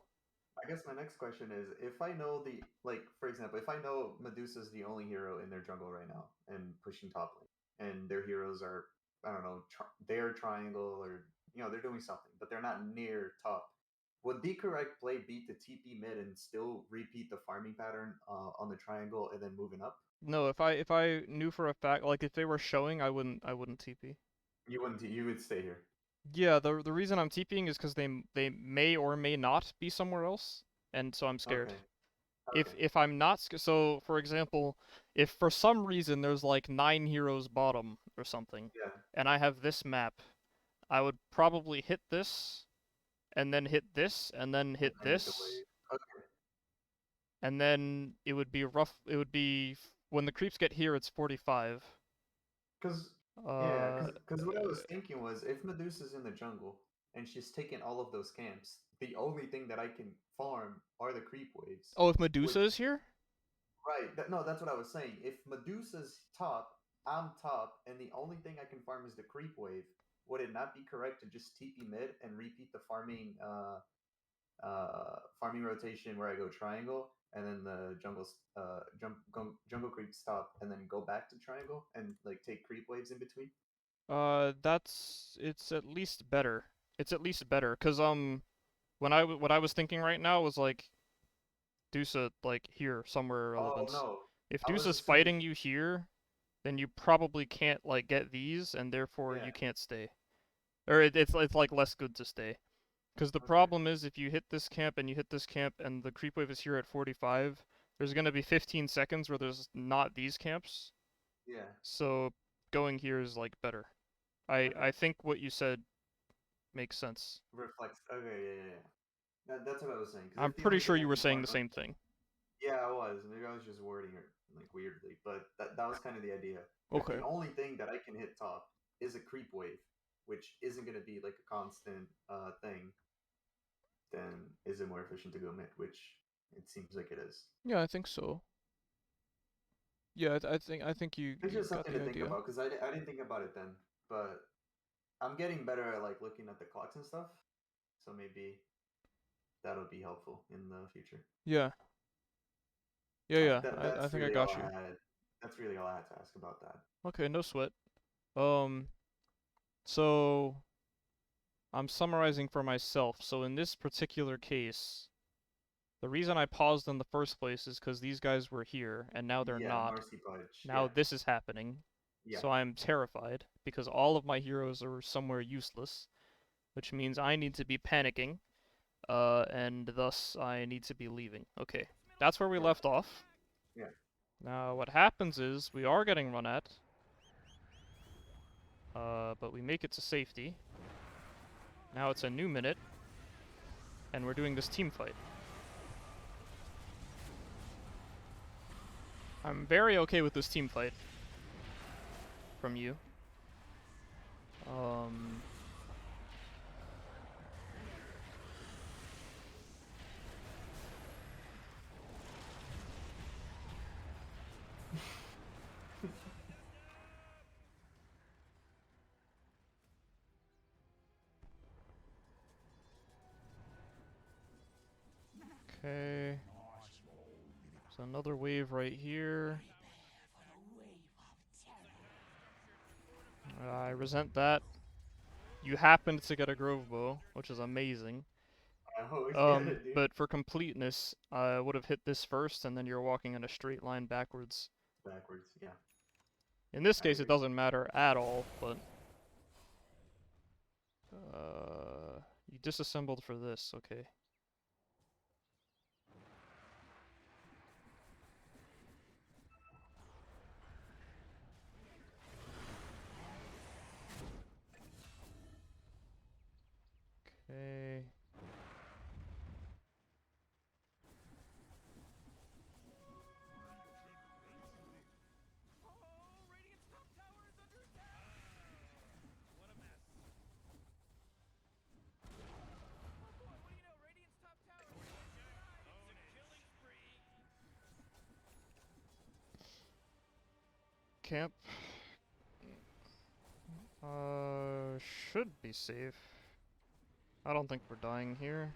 I guess my next question is if I know the like for example, if I know Medusa's the only hero in their jungle right now and pushing top lane, and their heroes are I don't know their triangle or they're doing something, but they're not near top. Would the correct play be to TP mid and still repeat the farming pattern on the triangle and then moving up? no, if I knew for a fact, like if they were showing, I wouldn't TP. You wouldn't. You would stay here. Yeah, the reason I'm TPing is because they may or may not be somewhere else, and so I'm scared. Okay. Okay. If I'm not so for example, if for some reason there's like 9 heroes bottom or something, Yeah. and I have this map, I would probably hit this, and then hit this, and then hit And hit the this, wave. Okay. and then it would be rough. It would be when the creeps get here, it's 45. Cause yeah, Uh, cause what I was thinking was if Medusa's in the jungle and she's taken all of those camps, the only thing that I can farm are the creep waves. oh, if Medusa Which is here? right, no, that's what I was saying. If Medusa's top, I'm top, and the only thing I can farm is the creep wave. Would it not be correct to just TP mid and repeat the farming rotation where I go triangle and then the jungle creep stop and then go back to triangle and like take creep waves in between? It's at least better. It's at least better, cause what I was thinking right now was like Dusa like here somewhere Oh irrelevant. no, If I was Dusa's assuming. fighting you here, then you probably can't like get these, and therefore Yeah. you can't stay. Or it's like less good to stay. Because the Okay. problem is if you hit this camp and you hit this camp and the creep wave is here at 45, there's gonna be 15 seconds where there's not these camps. Yeah. So going here is like better. I Okay. I think what you said makes sense. Reflects. Okay. Yeah. Yeah. Yeah. That's what I was saying. Because I'm if the pretty only sure thing you I were can saying farm, the same thing. yeah, I was. Maybe I was just wording it like weirdly, but that was kind of the idea. If the Okay. only thing that I can hit top is a creep wave, which isn't going to be like a constant thing, then is it more efficient to go mid? Which it seems like it is. Yeah, I think so. Yeah, I think It's you just got something the to think idea. about because I didn't think about it then, but I'm getting better at like looking at the clocks and stuff. So maybe that'll be helpful in the future. Yeah. Yeah, yeah. I That's think I really all got I you. had. That's really all I had to ask about that. Okay, no sweat. Um, so I'm summarizing for myself. So in this particular case, the reason I paused in the first place is because these guys were here, and now they're Yeah, not. Marcy Pudge. Now Yeah, this is happening. yeah. So I'm terrified, because all of my heroes are somewhere useless, which means I need to be panicking, and thus I need to be leaving. Okay, that's where we Yeah, left off. yeah. Now what happens is, we are getting run at, but we make it to safety. Now it's a new minute, and we're doing this team fight. I'm very okay with this team fight from you. Um, Okay. So another wave right here. I resent that. You happened to get a Grove Bow, which is amazing. I always get it, dude. But for completeness, I would have hit this first, and then you're walking in a straight line backwards. Backwards, yeah. In this I case, it agree. doesn't matter at all, but... you disassembled for this, okay. Okay. Camp. Should be safe. I don't think we're dying here.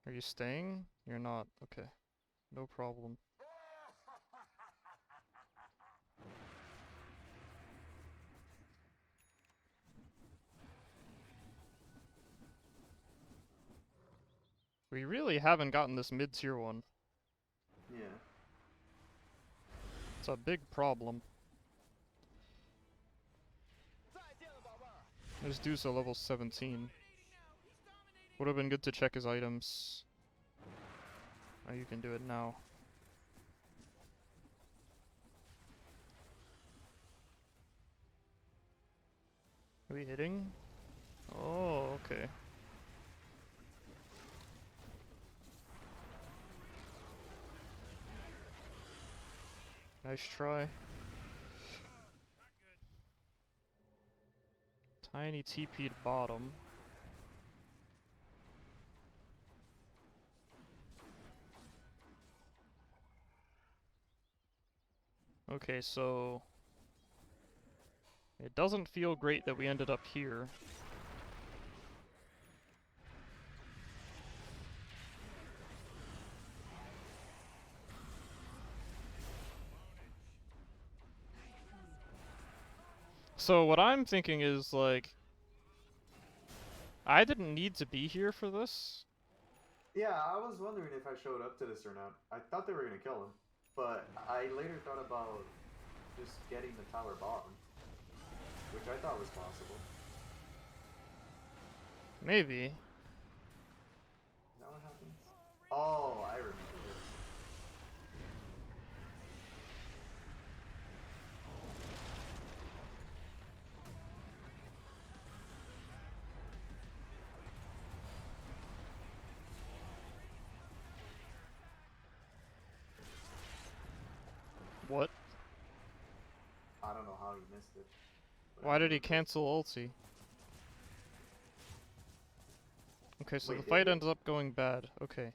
Are you staying? You're not. Okay. No problem. We really haven't gotten this mid-tier one. Yeah. It's a big problem. There's Deuce at level 17. Would have been good to check his items. Oh, you can do it now. Are we hitting? Oh, okay. Nice try. Tiny TP'd bottom. Okay, so... it doesn't feel great that we ended up here. So what I'm thinking is, like... I didn't need to be here for this. Yeah, I was wondering if I showed up to this or not. I thought they were gonna kill him, but I later thought about just getting the tower bottom, which I thought was possible. Maybe. Is that what happens? Oh, I remember this. What? I don't know how he missed it. But I Why did he remember this. cancel ulti? Okay, so Wait, the did fight he? ends up going bad. Okay.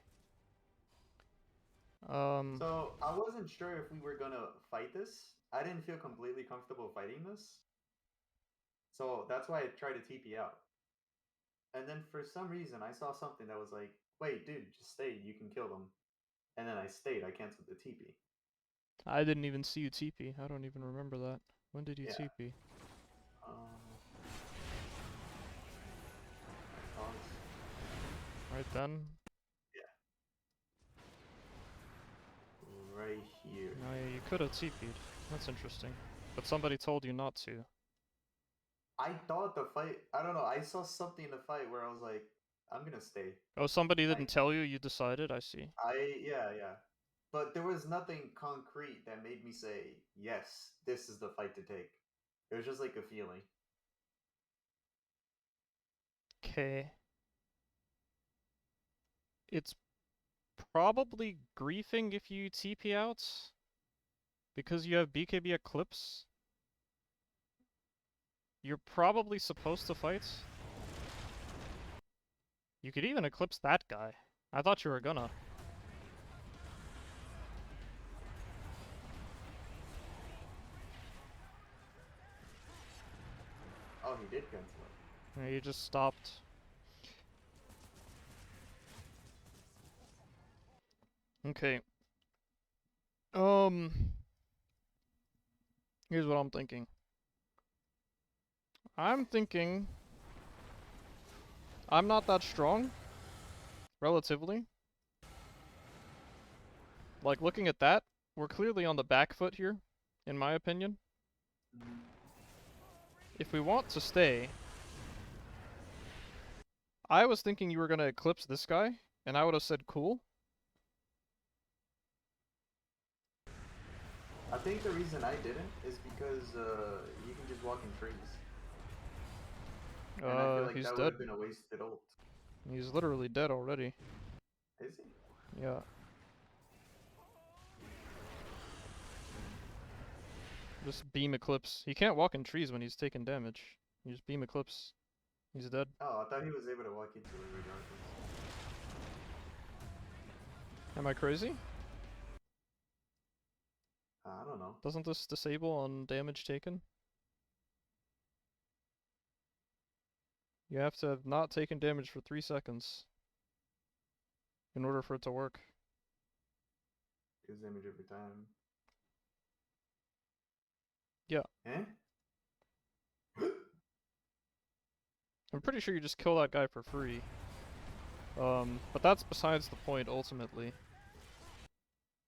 So I wasn't sure if we were gonna fight this. I didn't feel completely comfortable fighting this. So that's why I tried to TP out. And then for some reason I saw something that was like, wait, dude, just stay, you can kill them. And then I stayed, I canceled the TP. I didn't even see you TP. I don't even remember that. When did you Yeah. TP? Pause. Right then? Yeah. Right here. No, yeah, you could have TP'd. That's interesting. But somebody told you not to. I thought the fight, I don't know, I saw something in the fight where I was like, I'm gonna stay. Oh, somebody I, didn't tell you, you decided? I see. yeah. But there was nothing concrete that made me say, yes, this is the fight to take. It was just like a feeling. Okay. It's probably griefing if you TP out. Because you have BKB Eclipse. You're probably supposed to fight. You could even eclipse that guy. I thought you were gonna. he did cancel it. Yeah, he just stopped. Okay. Here's what I'm thinking. I'm thinking I'm not that strong, relatively. Like, looking at that, we're clearly on the back foot here, in my opinion. Mhm. If we want to stay, I was thinking you were gonna eclipse this guy, and I would have said cool. I think the reason I didn't is because you can just walk in trees. And I feel like He's that would dead. have been a wasted ult. He's literally dead already. Is he? Yeah. Just beam eclipse. He can't walk in trees when he's taking damage. You just beam eclipse. He's dead. Oh, I thought he was able to walk into it regardless. Am I crazy? I don't know. Doesn't this disable on damage taken? You have to have not taken damage for 3 seconds in order for it to work. Gives damage every time. Yeah. Eh? I'm pretty sure you just kill that guy for free. But that's besides the point, ultimately.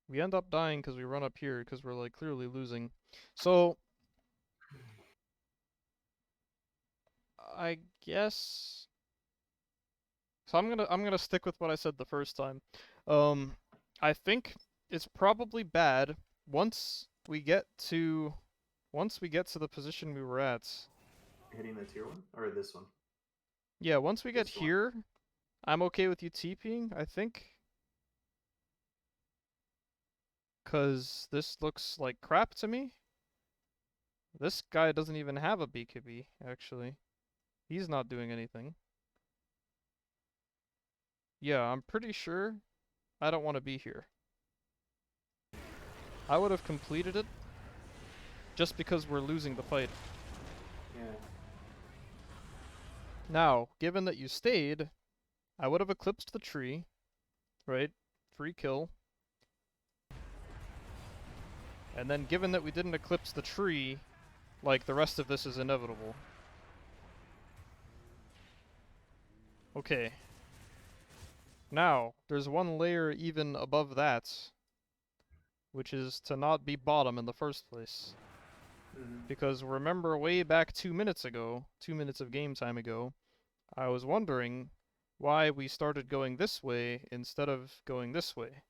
We end up dying because we run up here because we're, like, clearly losing. So, I guess... So I'm gonna stick with what I said the first time. I think it's probably bad once we get to the position we were at. Hitting the tier 1? Or this one? Yeah, once we get This one. here, I'm okay with you TPing, I think. Cause this looks like crap to me. This guy doesn't even have a BKB, actually. He's not doing anything. Yeah, I'm pretty sure I don't want to be here. I would have completed it just because we're losing the fight. Yeah. Now, given that you stayed, I would have eclipsed the tree, right? Free kill. And then given that we didn't eclipse the tree, like, the rest of this is inevitable. Okay. Now, there's one layer even above that, which is to not be bottom in the first place. Because remember way back 2 minutes ago, 2 minutes of game time ago, I was wondering why we started going this way instead of going this way.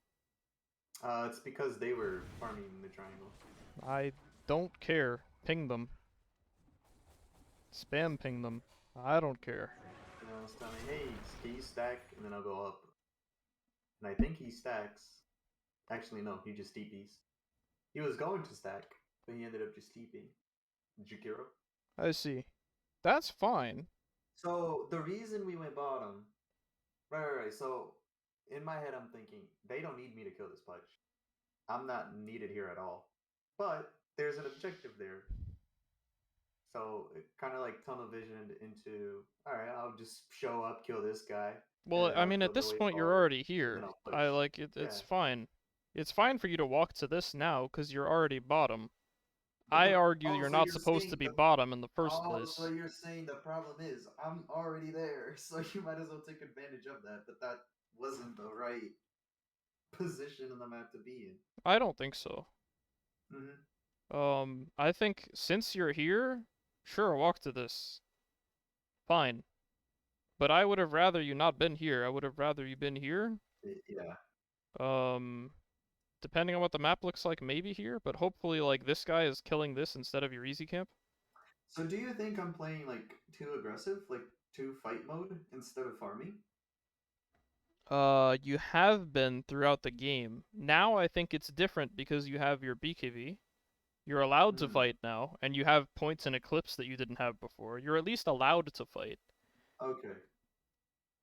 It's because they were farming the triangle. I don't care. Ping them. Spam ping them. I don't care. And I was telling me, hey, can you stack? And then I'll go up. And I think he stacks. Actually, no, he just TPs. He was going to stack, but he ended up just TPing. Jakiro. I see. That's fine. So the reason we went bottom, right. So in my head, I'm thinking they don't need me to kill this Pudge. I'm not needed here at all. But there's an objective there. So it kind of like tunnel visioned into, all right, I'll just show up, kill this guy. Well, I I'll mean, kill at the this wave point, you're ball, already and then here. I'll push. I like it. Yeah. It's fine. It's fine for you to walk to this now, because you're already bottom. But I argue oh, you're so not you're supposed to saying be the bottom in the first oh, place. so you're saying the problem is I'm already there, so you might as well take advantage of that. But that wasn't the right position in the map to be in. I don't think so. Mm-hmm. I think since you're here, sure, walk to this. Fine. But I would have rather you not been here. I would have rather you been here. Yeah. Depending on what the map looks like, maybe here, but hopefully, like, this guy is killing this instead of your easy camp. So do you think I'm playing like too aggressive, like too fight mode instead of farming? You have been throughout the game. Now I think it's different because you have your BKB. You're allowed to fight now, and you have points in Eclipse that you didn't have before. You're at least allowed to fight. Okay.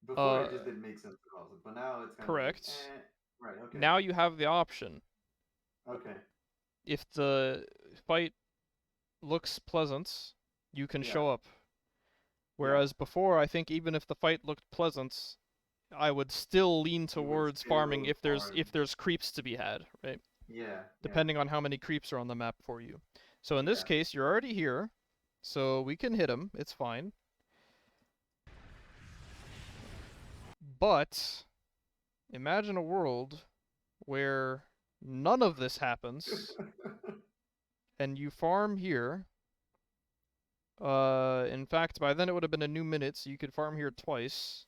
Before it just didn't make sense at all, but now it's kind of like, correct. right, okay. Now you have the option. Okay. If the fight looks pleasant, you can Yeah. show up. Whereas before, I think even if the fight looked pleasant, I would still lean You would towards farming still if farm. there's creeps to be had, right? Yeah. Depending on how many creeps are on the map for you. So in this Yeah. case, you're already here, so we can hit him. It's fine. But imagine a world where none of this happens and you farm here. In fact, by then it would have been a new minute, so you could farm here twice.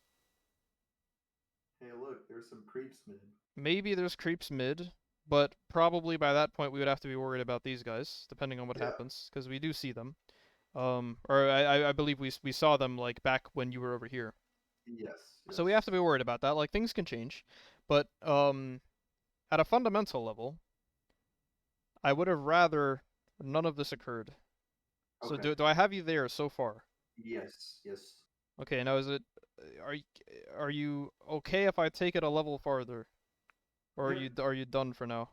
Hey, look, there's some creeps mid. Maybe there's creeps mid, but probably by that point we would have to be worried about these guys, depending on what Yeah. happens, because we do see them. Or I believe we saw them like back when you were over here. Yes. So we have to be worried about that. Like things can change, but at a fundamental level, I would have rather none of this occurred. So Okay. do I have you there so far? Yes. Yes. Okay, now is it are you okay if I take it a level farther? Or Yep. are you done for now?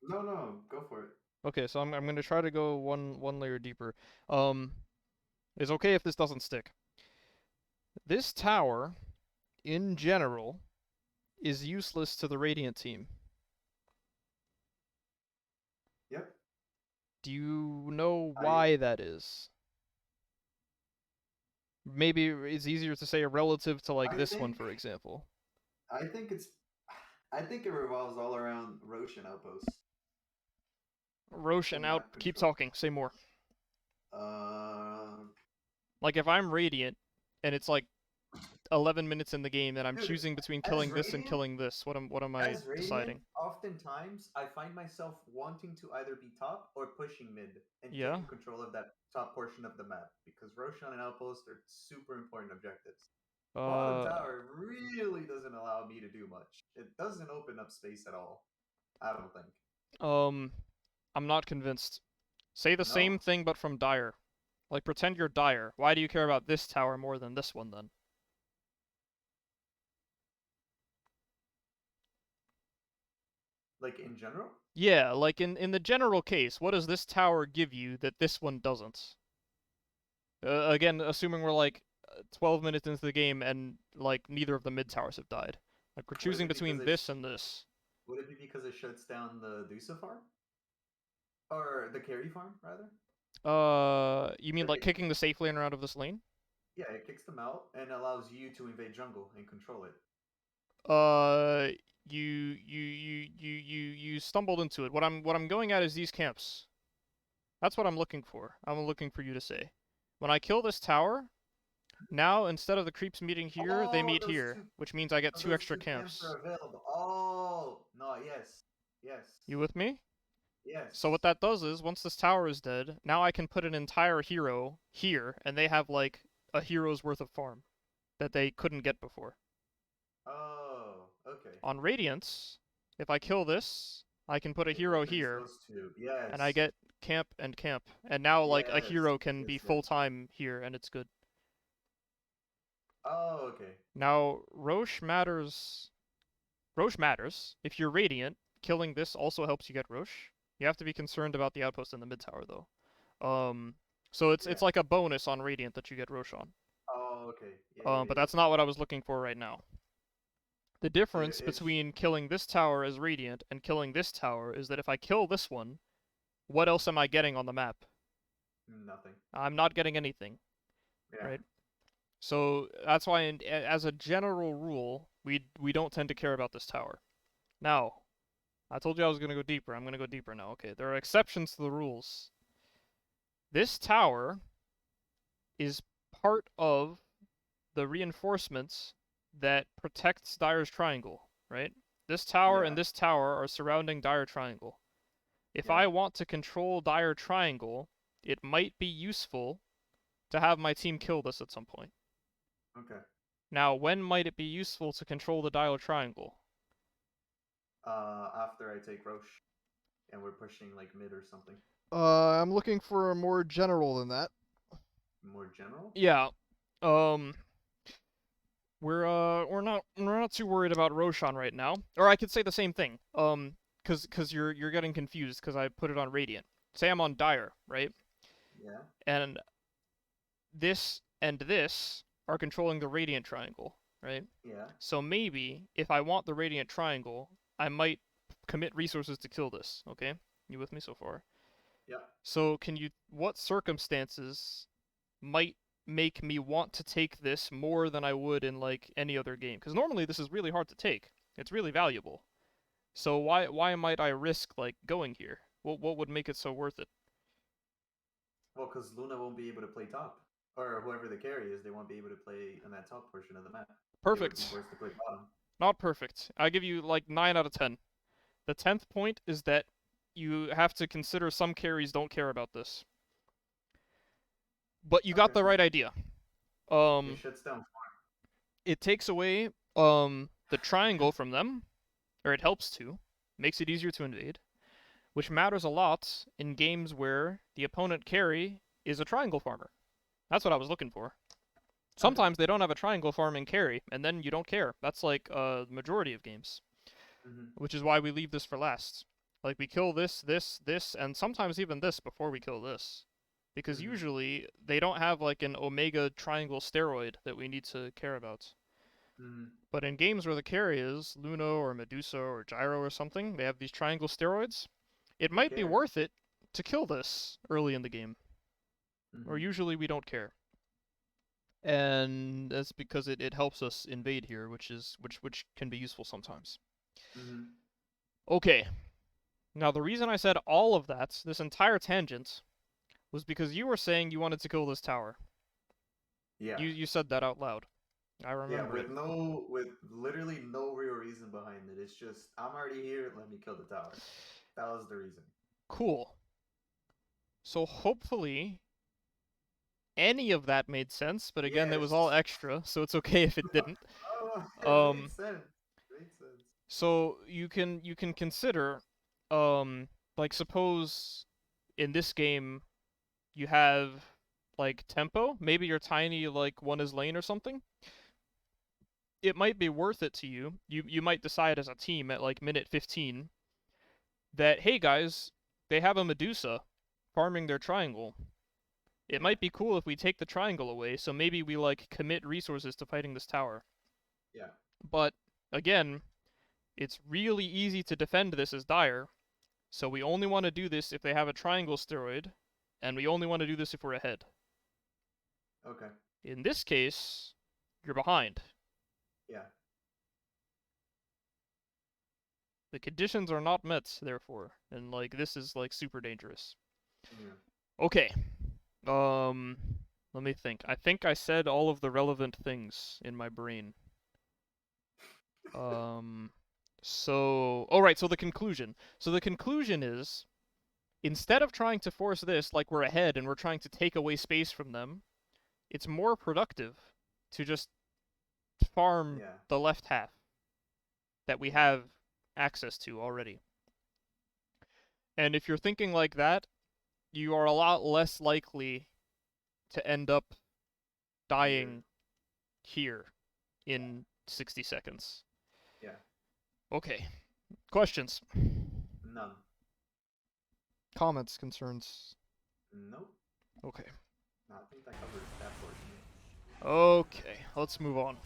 No, no, go for it. Okay, so I'm gonna try to go one layer deeper. It's okay if this doesn't stick. This tower, in general, is useless to the Radiant team. Yep. Do you know I why that is? Maybe it's easier to say relative to like I this one, think for example. I think it's I think it revolves all around Roshan Outpost Roche and and out. map Keep control. talking. Say more. Uh, Like if I'm Radiant, and it's like 11 minutes in the game, and I'm Dude, choosing between as killing this and Radiant, killing this. What am I Radiant, deciding? oftentimes I find myself wanting to either be top or pushing mid and Yeah. taking control of that top portion of the map because Roshan and Outpost are super important objectives. Bottom tower really doesn't allow me to do much. It doesn't open up space at all. I don't think. I'm not convinced. Say the No? same thing, but from Dire. Like, pretend you're Dire. Why do you care about this tower more than this one, then? Like in general? Yeah, like in the general case, what does this tower give you that this one doesn't? Again, assuming we're like 12 minutes into the game and like neither of the mid towers have died. Like we're Would it choosing be because between this and this. would it be because it shuts down the Dusa farm? Or the carry farm, rather? You mean Like like kicking the safe laner out of this lane? yeah, it kicks them out and allows you to invade jungle and control it. Uh, you stumbled into it. What I'm going at is these camps. That's what I'm looking for. I'm looking for you to say. When I kill this tower, now instead of the creeps meeting here, they Oh, meet here, which means I get two those extra two camps camps. are available. Oh, no, yes. Yes. You with me? Yes. So what that does is, once this tower is dead, now I can put an entire hero here, and they have like a hero's worth of farm that they couldn't get before. Oh, okay. On Radiance, if I kill this, I can put a It hero opens here, those two. Yes. and I get camp and camp. And now like a Yes. hero can Yes, be yes. full time here, and it's good. Oh, okay. Now Roche matters. Roche matters. If you're Radiant, killing this also helps you get Roche. You have to be concerned about the outpost in the mid tower though. So it's like a bonus on Radiant that you get Roche on. Oh, okay. Yeah, But that's not what I was looking for right now. The difference it's between killing this tower as Radiant and killing this tower is that if I kill this one, what else am I getting on the map? nothing. I'm not getting anything, Yeah. right? So that's why, as a general rule, we don't tend to care about this tower. Now, I told you I was going to go deeper. I'm going to go deeper now. Okay, there are exceptions to the rules. This tower is part of the reinforcements that protects Dire's Triangle, right? This tower and Yeah. this tower are surrounding Dire Triangle. If Yeah. I want to control Dire Triangle, it might be useful to have my team kill this at some point. Okay. Now, when might it be useful to control the Dire Triangle? After I take Roche, and we're pushing like mid or something. I'm looking for a more general than that. More general? Yeah. We're not too worried about Roshan right now. Or I could say the same thing. Cause you're getting confused because I put it on Radiant. Say I'm on Dire, right? Yeah. And this and this are controlling the Radiant Triangle, right? Yeah. So maybe if I want the Radiant Triangle, I might commit resources to kill this, okay? You with me so far? Yeah. So what circumstances might make me want to take this more than I would in like any other game? Because normally this is really hard to take. It's really valuable. So why might I risk like going here? What would make it so worth it? Well, because Luna won't be able to play top, or whoever the carry is, they won't be able to play in that top portion of the map. They would be Perfect. forced to play bottom. Not perfect. I give you like 9 out of 10. The 10th point is that you have to consider some carries don't care about this. But you got Okay. the right idea. It Um shuts down. it takes away the triangle from them, or it helps to, makes it easier to invade, which matters a lot in games where the opponent carry is a triangle farmer. That's what I was looking for. Okay. Sometimes they don't have a triangle farming carry, and then you don't care. That's like a majority of games, Mm-hmm. which is why we leave this for last. Like we kill this, and sometimes even this before we kill this. Because Mm-hmm. usually they don't have like an omega triangle steroid that we need to care about. Mm-hmm. But in games where the carry is Luna or Medusa or Gyro or something, they have these triangle steroids. It They might be care. worth it to kill this early in the game, or Mm-hmm. usually we don't care. And that's because it helps us invade here, which can be useful sometimes. Mm-hmm. Okay, now the reason I said all of that, this entire tangent, was because you were saying you wanted to kill this tower. Yeah. You said that out loud. I Yeah, remember it. with literally no real reason behind it. It's just I'm already here. Let me kill the tower. That was the reason. Cool. So hopefully any of that made sense, but again, it was all Yes. extra, so it's okay if it didn't. Oh, it made Um, sense. It made sense. so you can consider, like suppose in this game you have like tempo, maybe you're tiny like one is lane or something. It might be worth it to you. You might decide as a team at like minute 15 that hey guys, they have a Medusa farming their triangle. It Yeah. might be cool if we take the triangle away, so maybe we like commit resources to fighting this tower. Yeah. But again, it's really easy to defend this as Dire, so we only want to do this if they have a triangle steroid, and we only want to do this if we're ahead. Okay. In this case, you're behind. Yeah. The conditions are not met, therefore, and like this is like super dangerous. Yeah. Okay. Um Let me think. I think I said all of the relevant things in my brain. Um all right, so the conclusion. So the conclusion is instead of trying to force this like we're ahead and we're trying to take away space from them, it's more productive to just farm Yeah. the left half that we have access to already. And if you're thinking like that, you are a lot less likely to end up Here. dying here in 60 seconds. Yeah. Okay. Questions? None. Comments, concerns? Nope. Okay. I think that covers that portion. Okay, let's move on.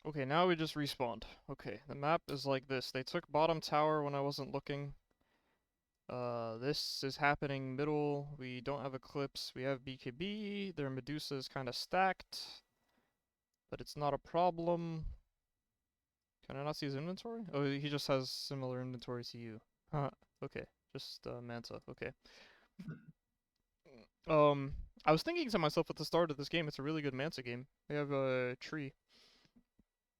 Okay, now we just respawned. Okay, the map is like this. They took bottom tower when I wasn't looking. This is happening middle. We don't have Eclipse. We have BKB. Their Medusa is kind of stacked, but it's not a problem. Can I not see his inventory? Oh, he just has similar inventory to you. Huh. Okay, just Manta. Okay. I was thinking to myself at the start of this game, it's a really good Manta game. They have a tree.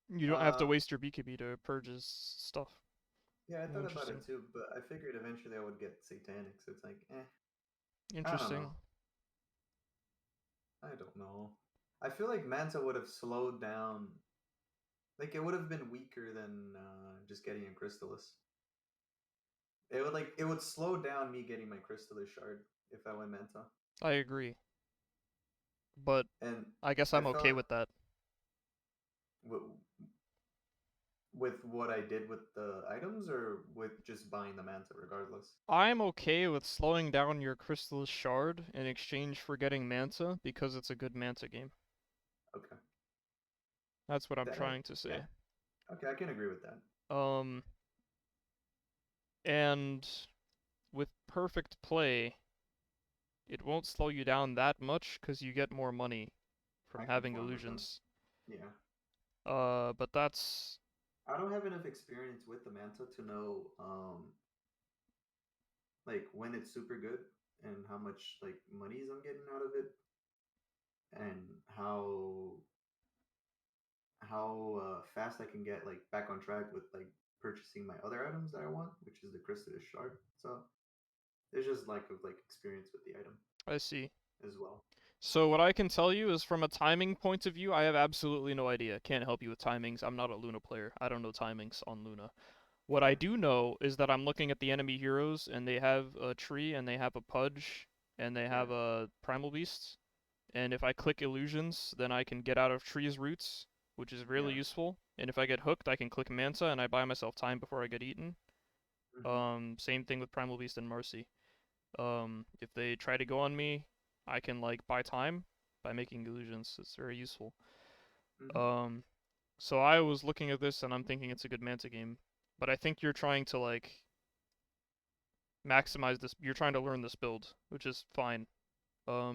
You don't have to Uh, waste your BKB to purge his stuff. yeah, I thought about Interesting. it too, but I figured eventually I would get satanic. So it's like, I don't know. Interesting. I don't know. I feel like Manta would have slowed down. Like it would have been weaker than just getting a Crystallis. It would slow down me getting my Crystallis shard if I went Manta. I agree, but And I guess I I'm okay thought with that. w- with what I did with the items, or with just buying the Manta regardless. I'm okay with slowing down your Crystallis Shard in exchange for getting Manta because it's a good Manta game. Okay. That's what I'm That trying to yeah. say. Okay, I can agree with that. Um, and with perfect play, it won't slow you down that much because you get more money from I having conform with them. illusions. Yeah. But that's I don't have enough experience with the Manta to know like when it's super good and how much like monies I'm getting out of it, and how fast I can get like back on track with like purchasing my other items that I want, which is the Crystallis Shard. So there's just lack of like experience with the item I see. as well. So what I can tell you is from a timing point of view, I have absolutely no idea. Can't help you with timings. I'm not a Luna player. I don't know timings on Luna. What I Okay. do know is that I'm looking at the enemy heroes and they have a tree and they have a Pudge and they Yeah. have a Primal Beast. And if I click illusions, then I can get out of trees roots, which is really Yeah. useful. And if I get hooked, I can click Manta and I buy myself time before I get eaten. Hmm. Same thing with Primal Beast and Marcy. If they try to go on me, I can like buy time by making illusions. It's very useful. Hmm. Um, so I was looking at this and I'm thinking it's a good Manta game, but I think you're trying to like maximize this. You're trying to learn this build, which is fine.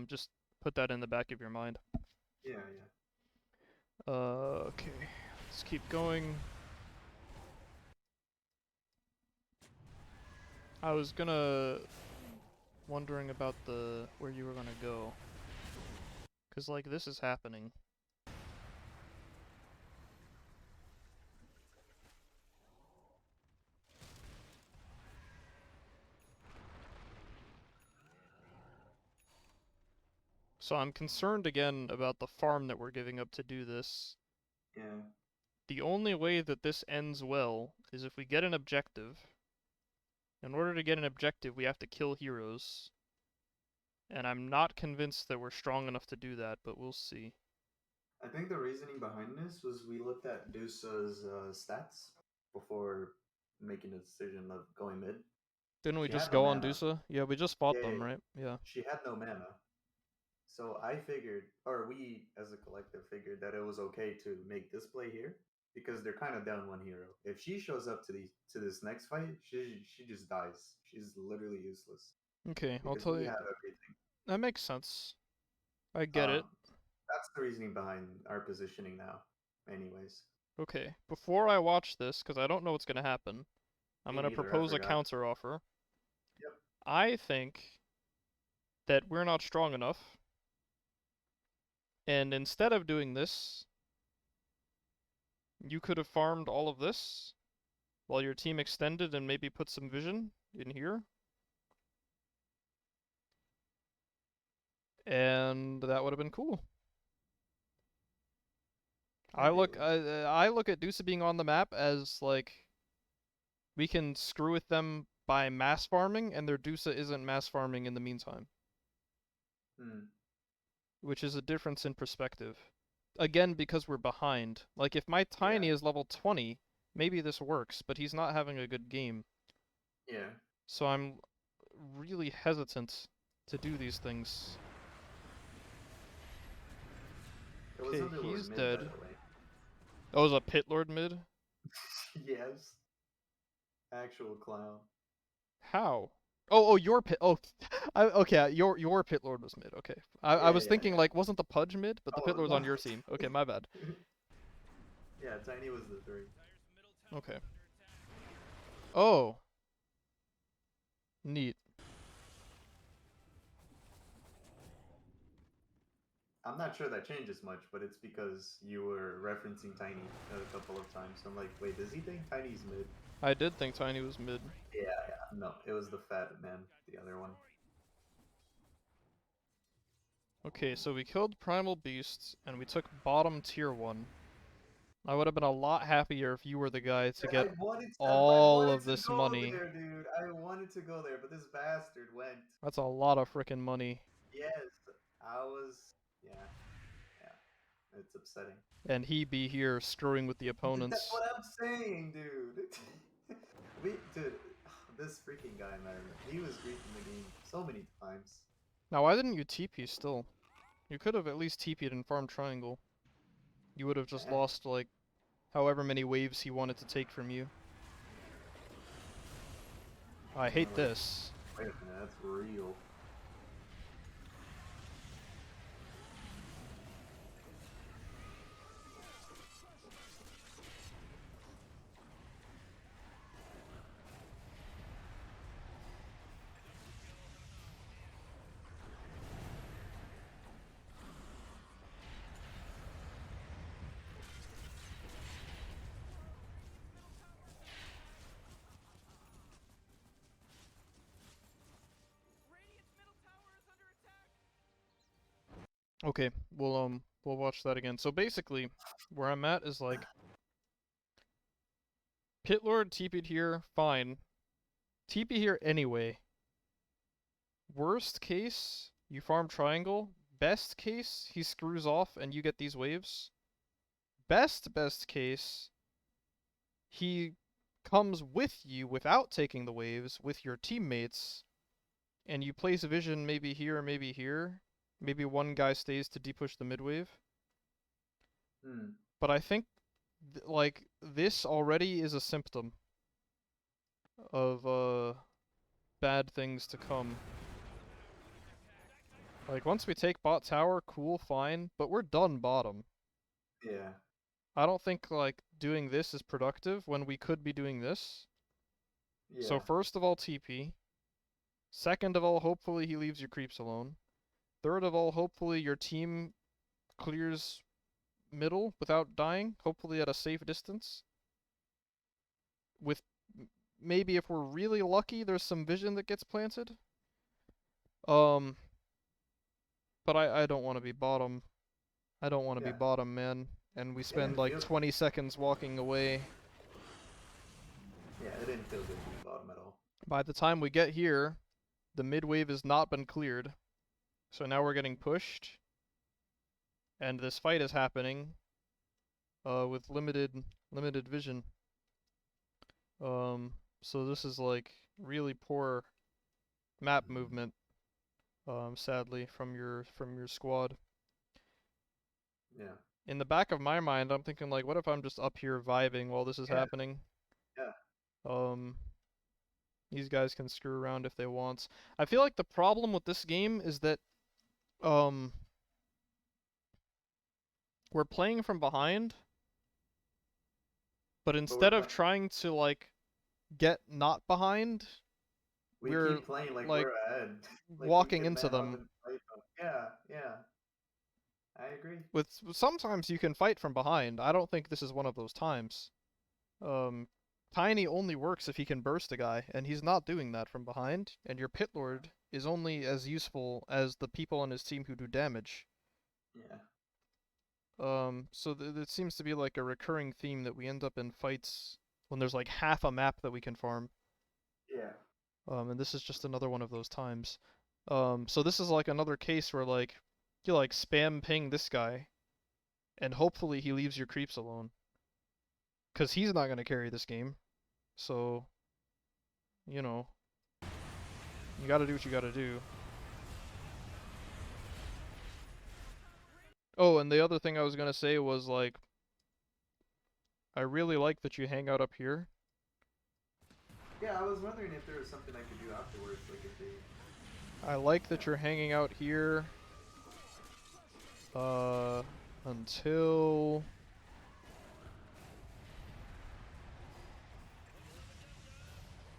Just put that in the back of your mind. Yeah. Yeah. Okay, let's keep going. I was gonna wondering about the where you were gonna go, cause like this is happening. So I'm concerned again about the farm that we're giving up to do this. Yeah. The only way that this ends well is if we get an objective. In order to get an objective, we have to kill heroes. And I'm not convinced that we're strong enough to do that, but we'll see. I think the reasoning behind this was we looked at Dusa's stats before making the decision of going mid. Didn't we She just had no go on mana. Dusa? Yeah, we just fought Yeah, yeah, them, yeah. right? Yeah. She had no mana. So I figured, or we as a collective figured that it was okay to make this play here because they're kind of down one hero. If she shows up to this next fight, she just dies. She's literally useless Okay, I'll because tell we you. have everything. That makes sense. I get Um, it. that's the reasoning behind our positioning now. Anyways, Okay, before I watch this, because I don't know what's going to happen, I'm me going to neither. I propose a forgot. counter offer. Yep. I think that we're not strong enough, and instead of doing this, you could have farmed all of this while your team extended and maybe put some vision in here. And that would have been cool. I look Maybe. I look at Dusa being on the map as like we can screw with them by mass farming and their Dusa isn't mass farming in the meantime, Hmm. which is a difference in perspective. Again, because we're behind. Like if my Yeah. Tiny is level 20, maybe this works, but he's not having a good game. Yeah. So I'm really hesitant to do these things. It was Okay, Underlord he's mid, by dead. the way. Oh, it was a Pit Lord mid? Yes. Actual clown. How? Oh, your pit. Oh, okay. Your pit lord was mid. Okay, I Yeah, was yeah, thinking yeah. like wasn't the Pudge mid, but the pit Oh lord's no. on your team. Okay, my bad. Yeah, Tiny was the three. Okay. Oh, neat. I'm not sure that changes much, but it's because you were referencing Tiny a couple of times. So I'm like, wait, does he think Tiny's mid? I did think Tiny was mid. Yeah, yeah. No, it was the fat man, the other one. Okay, so we killed Primal Beasts and we took bottom tier 1. I would have been a lot happier if you were the guy to get I wanted I all wanted of to this go money. there, dude. I wanted to go there, but this bastard went. That's a lot of frickin' money. Yes, I was. Yeah, yeah. It's upsetting. And he be here screwing with the That's opponents. what I'm saying, dude. Dude, this freaking guy, man. He was griefing the game so many times. Now, why didn't you TP still? You could have at least TP'd in Farm Triangle. You would have just Eh, lost, like, however many waves he wanted to take from you. I hate wait, this. wait a minute, that's real. Okay, we'll watch that again. So basically, where I'm at is like, Pit Lord TP'd here, fine. TP here anyway. Worst case, you farm Triangle. Best case, he screws off and you get these waves. Best case, he comes with you without taking the waves with your teammates, and you place a vision maybe here or maybe here. Maybe one guy stays to depush the mid wave. Hmm. But I think, like, this already is a symptom of, bad things to come. Like, once we take bot tower, cool, fine, but we're done bottom. Yeah. I don't think, like, doing this is productive when we could be doing this. Yeah. So first of all, TP. Second of all, hopefully he leaves your creeps alone. Third of all, hopefully your team clears middle without dying, hopefully at a safe distance. With maybe if we're really lucky, there's some vision that gets planted. But I don't want to be bottom. I don't want to be Yeah. bottom, man. And we It spend didn't like feel. 20 seconds walking away. Yeah, it didn't feel good to be bottom at all. By the time we get here, the mid wave has not been cleared. So now we're getting pushed. And this fight is happening with limited vision. So this is like really poor map movement, sadly, from your squad. Yeah. In the back of my mind, I'm thinking like, what if I'm just up here vibing while this is Yeah. happening? Yeah. These guys can screw around if they want. I feel like the problem with this game is that, we're playing from behind, but instead of trying to like get not behind, We we're keep playing like like we're ahead. Like we walking can into man up them. and fight them. Yeah, yeah. I agree. With sometimes you can fight from behind. I don't think this is one of those times. Tiny only works if he can burst a guy, and he's not doing that from behind, and your Pit Lord is only as useful as the people on his team who do damage. Yeah. So it seems to be like a recurring theme that we end up in fights when there's like half a map that we can farm. Yeah. And this is just another one of those times. So this is like another case where like you like spam ping this guy, and hopefully he leaves your creeps alone. 'Cause he's not gonna carry this game. So, you know, you gotta do what you gotta do. Oh, and the other thing I was gonna say was like, I really like that you hang out up here. Yeah, I was wondering if there was something I could do afterwards, like if they. I like that you're hanging out here.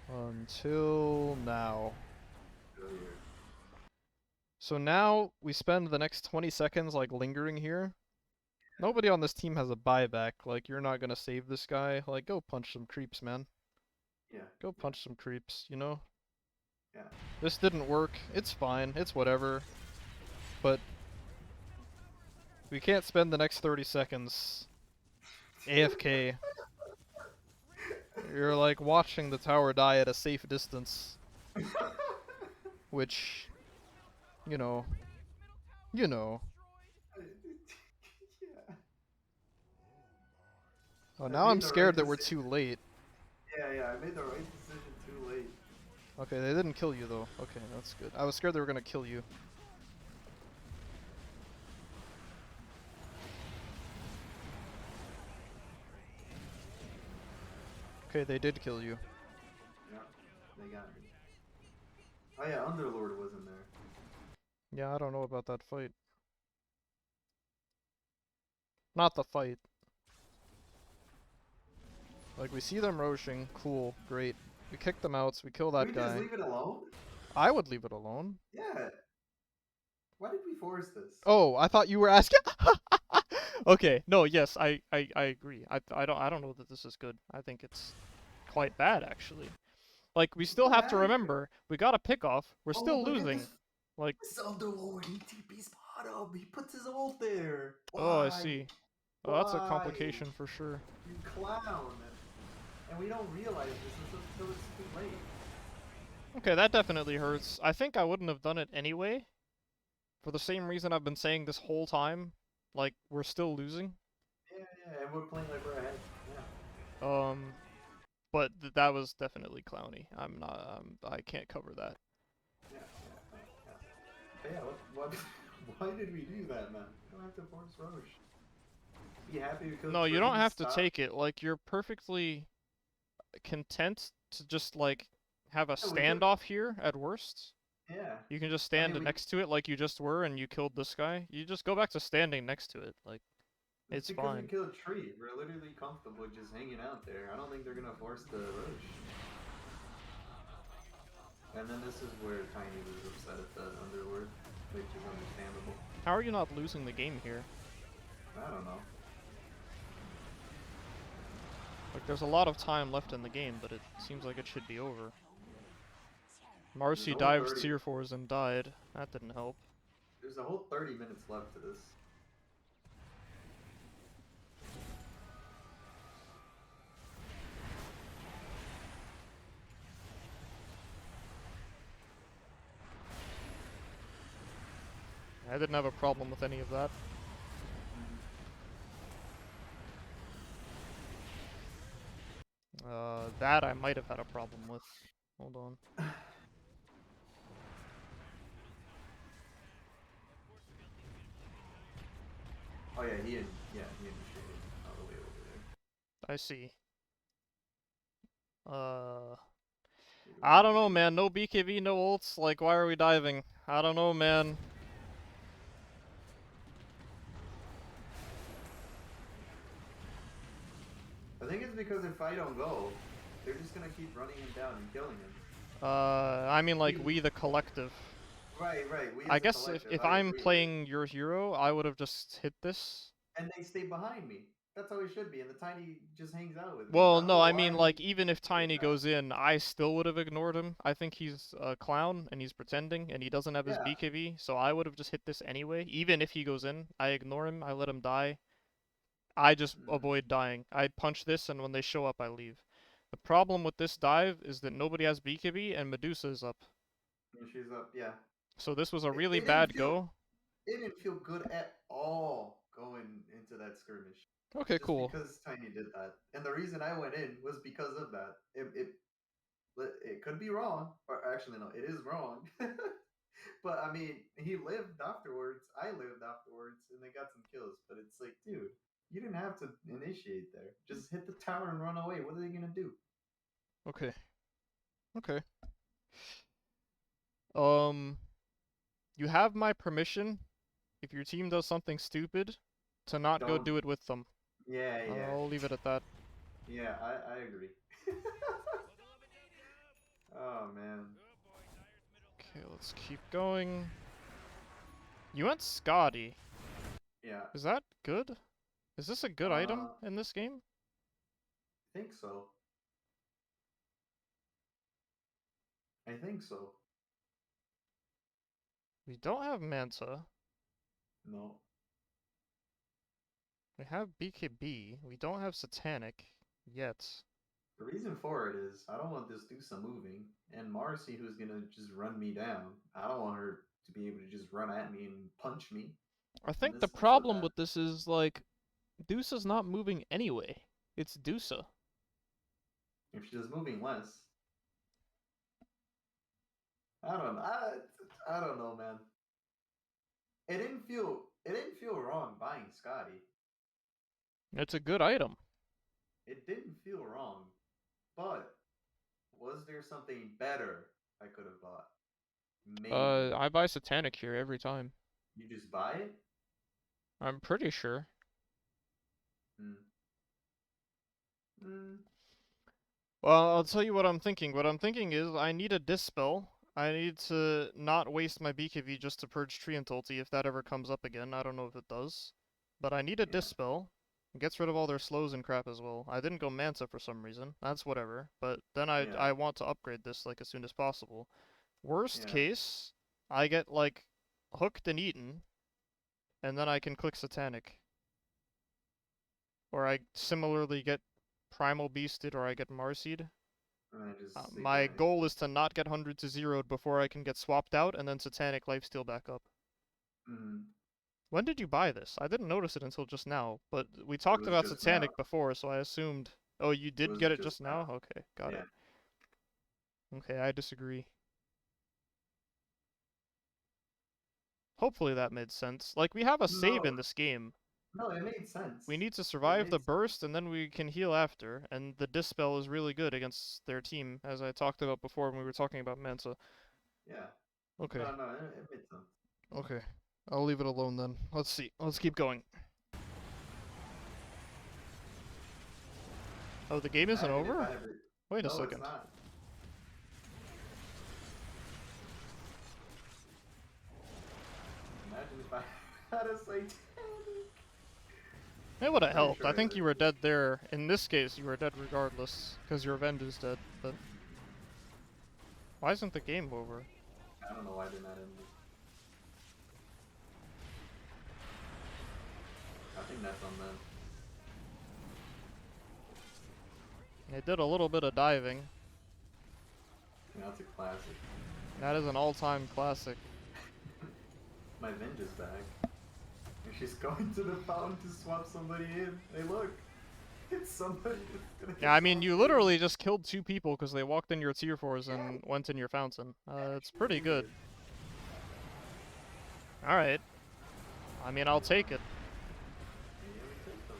Until now. So now we spend the next 20 seconds like lingering here. Nobody on this team has a buyback. Like, you're not gonna save this guy. Like, go punch some creeps, man. Yeah. Go punch some creeps, you know? Yeah. This didn't work. It's fine. It's whatever. But we can't spend the next 30 seconds AFK. You're like watching the tower die at a safe distance, which, you know, you know. Yeah. Oh, I now I'm made the right scared that we're decision. too late. Yeah, yeah, I made the right decision too late. Okay, they didn't kill you though. Okay, that's good. I was scared they were gonna kill you. Okay, they did kill you. Yeah, they got me. Oh yeah, Underlord wasn't there. Yeah, I don't know about that fight. Not the fight. Like, we see them roshing. Cool, great. We kick them out, so we kill Can that we just guy. leave it alone? I would leave it alone. Yeah. Why did we force this? Oh, I thought you were asking. Okay, no, yes, I agree. I don't know that this is good. I think it's quite bad actually. Like, we still What have to happened? remember we got a pick off. We're Oh, still look at losing. this. Like, This Underlord. He TP's bottom. He puts his ult there. oh, I Why? see. Oh, that's a Why? complication for sure. You clown. And we don't realize this until it's too late. Okay, that definitely hurts. I think I wouldn't have done it anyway. For the same reason I've been saying this whole time. Like, we're still losing. Yeah, yeah, and we're playing like we're ahead. Yeah. But that was definitely clowny. I'm not, I can't cover that. Yeah, yeah, yeah. Yeah, what, why did we do that, man? We don't have to force Roche. Be happy we killed No, you don't Trim, have to stop. take it. Like, you're perfectly content to just, like, have a Yeah, we could. standoff here at worst. Yeah. You can just I stand mean, we. next to it like you just were and you killed this guy. You just go back to standing next to it. Like, It's it's because we fine. killed Tree. We're literally comfortable just hanging out there. I don't think they're gonna force the Roche. And then this is where Tiny was upset at the Underlord, which is understandable. How are you not losing the game here? I don't know. Like, there's a lot of time left in the game, but it seems like it should be over. There's a Marcy whole dived 30. Tier 4s and died. That didn't help. There's a whole 30 minutes left to this. I didn't have a problem with any of that. That I might have had a problem with. Hold on. Oh yeah, he initiated all the way over there. I see. Uh, Dude, I don't know, man. No BKB, no ults. Like, why are we diving? I don't know, man. I think it's because if I don't go, they're just gonna keep running him down and killing him. I mean, like, we the collective. Right, right. We I as a guess collective, if I I'm agree, but playing your hero, I would have just hit this. and they stay behind me. That's how it should be. And the Tiny just hangs out with me. I Well, don't no, know I why mean, he like, even if did Tiny that. goes in, I still would have ignored him. I think he's a clown, and he's pretending, and he doesn't have his Yeah. BKB, so I would have just hit this anyway. Even if he goes in, I ignore him, I let him die. I just Mm. avoid dying. I punch this, and when they show up, I leave. The problem with this dive is that nobody has BKB, and Medusa is up. And she's up. Yeah. So this was a It, really it didn't bad feel. go. It didn't feel good at all going into that skirmish. Okay, Just cool. because Tiny did that, and the reason I went in was because of that. It could be wrong, or actually no, it is wrong. But I mean, he lived afterwards. I lived afterwards, and they got some kills. But it's like, dude, you didn't have to initiate there. Just hit the tower and run away. What are they gonna do? Okay. Okay. Um, you have my permission if your team does something stupid to not go Don't. do it with them. Yeah, yeah, I'll leave it at that. yeah. I agree. Oh man. Okay, let's keep going. You went Scotty. Yeah. Is that good? Is this a good item I in this game? think so. I think so. We don't have Manta. No. We have BKB. We don't have Satanic yet. The reason for it is I don't want this Dusa moving, and Marcy, who's gonna just run me down. I don't want her to be able to just run at me and punch me. I And think the this looks so problem bad. with this is, like, Dusa's not moving anyway. It's Dusa. If she's moving less, I don't. I don't know, man. It didn't feel wrong buying Scotty. It's a good item. It didn't feel wrong, but was there something better I could have bought? Maybe. I buy Satanic here every time. You just buy it? I'm pretty sure. Hmm. Hmm. Well, I'll tell you what I'm thinking. What I'm thinking is I need a Dispel. I need to not waste my BKB just to purge Treant ulti if that ever comes up again. I don't know if it does. But I need a Yeah. Dispel. It gets rid of all their slows and crap as well. I didn't go Manta for some reason. That's whatever. But then Yeah. I want to upgrade this like as soon as possible. Worst Yeah. case, I get like hooked and eaten, and then I can click Satanic. Or I similarly get Primal Beasted or I get Marcied. And I just say My bye. goal is to not get 100 to 0'd before I can get swapped out and then Satanic Lifesteal back up. Hmm. When did you buy this? I didn't notice it until just now, but we It talked was about just now. Satanic before, so I assumed... Oh, you It did was get it just just now? now. Okay, got Yeah. it. Okay, I disagree. Hopefully that made sense. Like, we have a save No. in this game. No, it made sense. We need to It survive made the sense. burst, and then we can heal after, and the Dispel is really good against their team, as I talked about before when we were talking about Manta. Yeah. Okay, No, it made sense. okay. I'll leave it alone then. Let's see. Let's keep going. Oh, the game isn't Imagine if I over? have it. Wait a No, it's second. not. Imagine if I had a Satanic. It would have Pretty helped. sure I it think you is. were dead there. In this case, you were dead regardless, because your Revenge is dead, but... Why isn't the game over? I don't know why they're not in this. I think that's on them. They did a little bit of diving. That's a classic. That is an all-time classic. My Venge is back. And she's going to the fountain to swap somebody in. Hey, look. It's somebody that's gonna Yeah, get I mean, swapped you in. literally just killed 2 people because they walked in your tier 4s Yeah, and went in your fountain. It's pretty literally good. did. Alright. I mean, I'll take it. Yeah, we take those.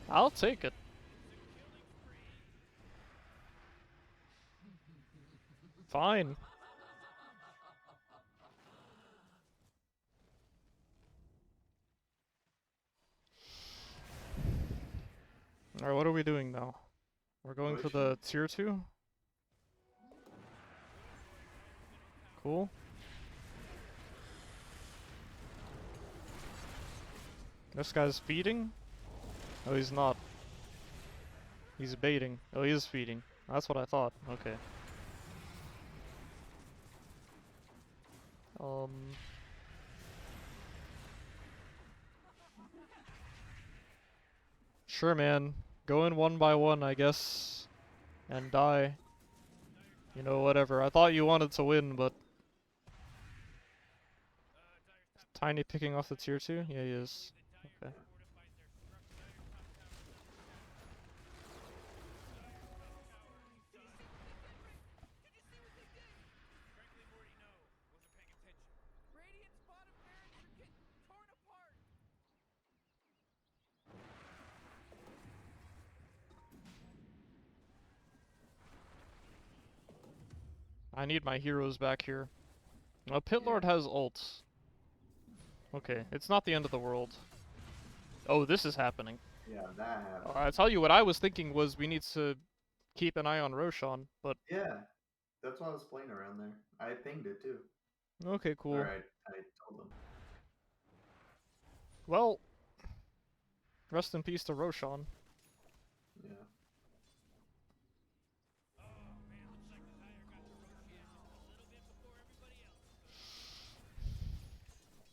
I'll take it. Fine. Alright, what are we doing now? We're going for Pushing. the tier 2? Cool. This guy's feeding? Oh, he's not. He's baiting. Oh, he is feeding. That's what I thought. Okay. Um... Sure, man. Go in one by one, I guess. And die. You know, whatever. I thought you wanted to win, but... Tiny picking off the tier 2? Yeah, he is. Okay. Yeah. I need my heroes back here. Pit Yeah. Lord has ult. Okay, it's not the end of the world. Oh, this is happening. Yeah, that happened. I tell you what I was thinking was we need to keep an eye on Roshan, but Yeah. That's why I was playing around there. I pinged it too. okay, cool. Alright, I told them. Well, rest in peace to Roshan. Yeah.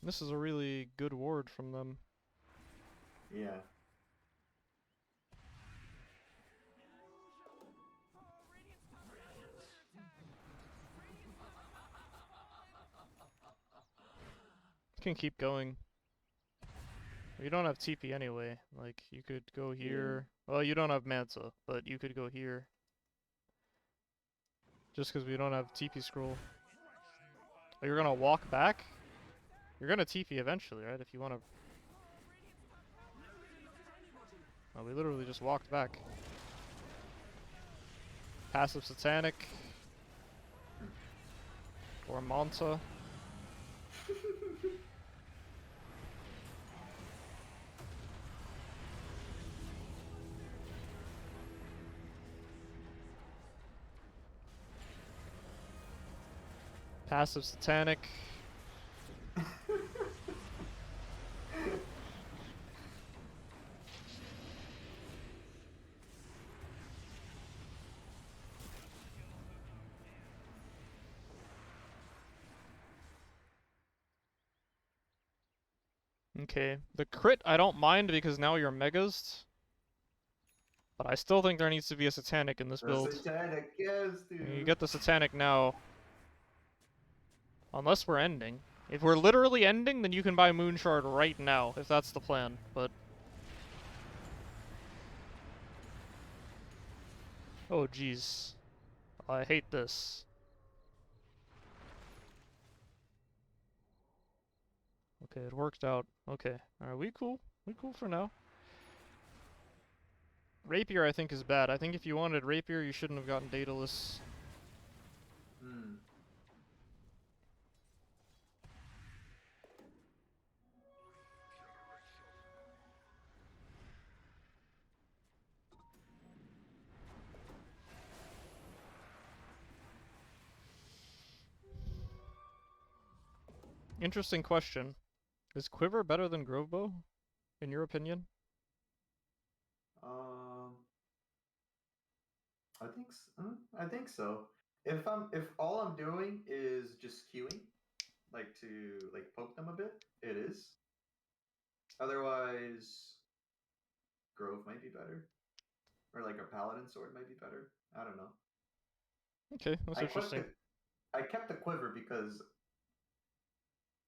This is a really good ward from them. Yeah. Can keep going. You don't have TP anyway. Like, you could go here. Well, you don't have Manta, but you could go here. Just because we don't have TP scroll. Oh, you're gonna walk back? You're gonna TP eventually, right? If you wanna... Oh, we literally just walked back. Passive Satanic. Or Manta. Passive Satanic. Okay. The crit I don't mind because now you're megas. But I still think there needs to be a Satanic in this build. The Satanic, yes, dude. You get the Satanic now. Unless we're ending. If we're literally ending, then you can buy Moonshard right now, if that's the plan, but... Oh, jeez. I hate this. Okay, it worked out. Okay. Alright, we cool. We cool for now. Rapier, I think, is bad. I think if you wanted Rapier, you shouldn't have gotten Daedalus. Hmm. Interesting question. Is Quiver better than Grovebow, in your opinion? Um, I think so. If all I'm doing is just queuing, like to like poke them a bit, it is. Otherwise, Grove might be better, or like a Paladin sword might be better. I don't know. Okay, that's interesting. I kept the quiver because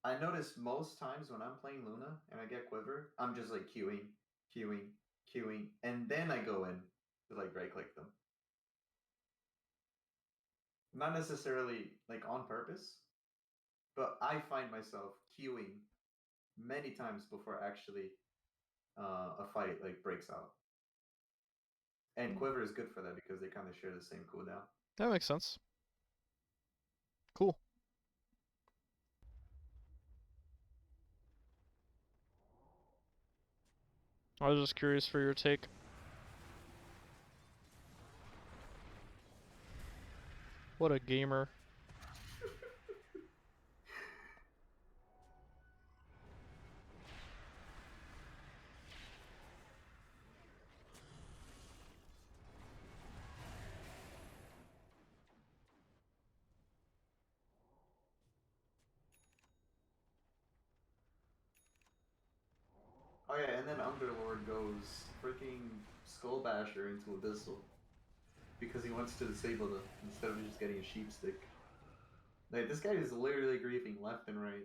I noticed most times when I'm playing Luna and I get quiver, I'm just like queuing, and then I go in to like right click them. Not necessarily like on purpose, but I find myself queuing many times before actually a fight like breaks out. And quiver is good for that because they kind of share the same cooldown. That makes sense. Cool. I was just curious for your take. What a gamer. Oh yeah, and then Underlord goes freaking Skull Basher into Abyssal because he wants to disable them instead of just getting a sheep stick. Like this guy is literally griefing left and right.